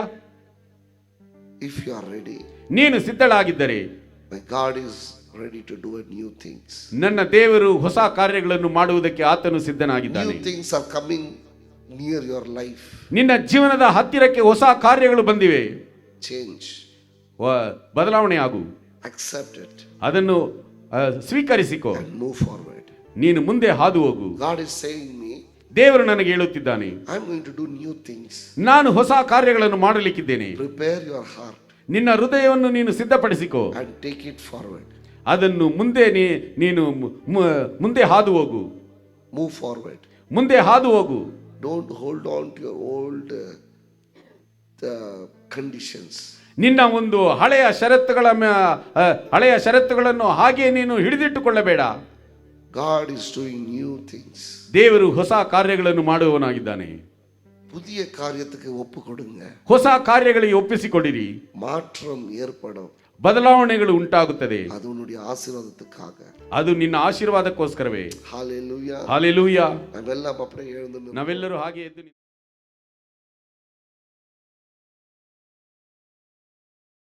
If you are ready, ನೀನು ಸಿದ್ಧಳಾಗಿದ್ದರೆ, my God is ready to do a new things. ನನ್ನ ದೇವರು ಹೊಸ ಕಾರ್ಯಗಳನ್ನು ಮಾಡುವುದಕ್ಕೆ ಆತನು ಸಿದ್ಧನಾಗಿದ್ದಾನೆ. New things are coming near your life. ನಿನ್ನ ಜೀವನದ ಹತ್ತಿರಕ್ಕೆ ಹೊಸ ಕಾರ್ಯಗಳು ಬಂದಿವೆ. Change. ಬದಲಾವಣೆ ಆಗು. Accept it. ಅದನ್ನು ಸ್ವೀಕರಿಸಿಕೋ. And move forward. ನೀನು ಮುಂದೆ ಹಾದು ಹೋಗು. God is saying me, ದೇವರು ನನಗೆ ಹೇಳುತ್ತಿದ್ದಾನೆ, I'm going to do new things. ನಾನು ಹೊಸ ಕಾರ್ಯಗಳನ್ನು ಮಾಡಲಿಕ್ಕಿದ್ದೇನೆ. Prepare your heart. ನಿನ್ನ ಹೃದಯವನ್ನು ನೀನು ಸಿದ್ಧಪಡಿಸಿಕೋ. And take it forward. ಅದನ್ನು ಮುಂದೆ ನೀನು ಮುಂದೆ ಹಾದು ಹೋಗು. Move forward. ಮುಂದೆ ಹಾದು ಹೋಗು. Don't hold on to your old conditions. ನಿನ್ನ ಒಂದು ಹಳೆಯ ಷರತ್ತುಗಳನ್ನು ಹಾಗೆ ನೀನು ಹಿಡಿದಿಟ್ಟುಕೊಳ್ಳಬೇಡ. God is doing new things. ದೇವರು ಹೊಸ ಕಾರ್ಯಗಳನ್ನು ಮಾಡುವವನಾಗಿದ್ದಾನೆ. புதிய காரியத்துக்கு ஒப்பு கொடுங்க. ಹೊಸ ಕಾರ್ಯಗಳಿಗೆ ಒಪ್ಪಿಸಿಕೊಡಿರಿ. மாற்றம் ஏற்படும். ಬದಲಾವಣೆಗಳು ಉಂಟಾಗುತ್ತದೆ. ಅದು ಉನ್ನುடைய ஆசீர்வாதத்துக்காக. ಅದು ನಿನ್ನ ಆಶೀರ್ವಾದಕ್ಕೋಸ್ಕರವೇ. Hallelujah. Hallelujah. ನಾವೆಲ್ಲರೂ அப்படியே எழுந்து ನಾವೆಲ್ಲರೂ ಹಾಗೆ ಎದ್ದು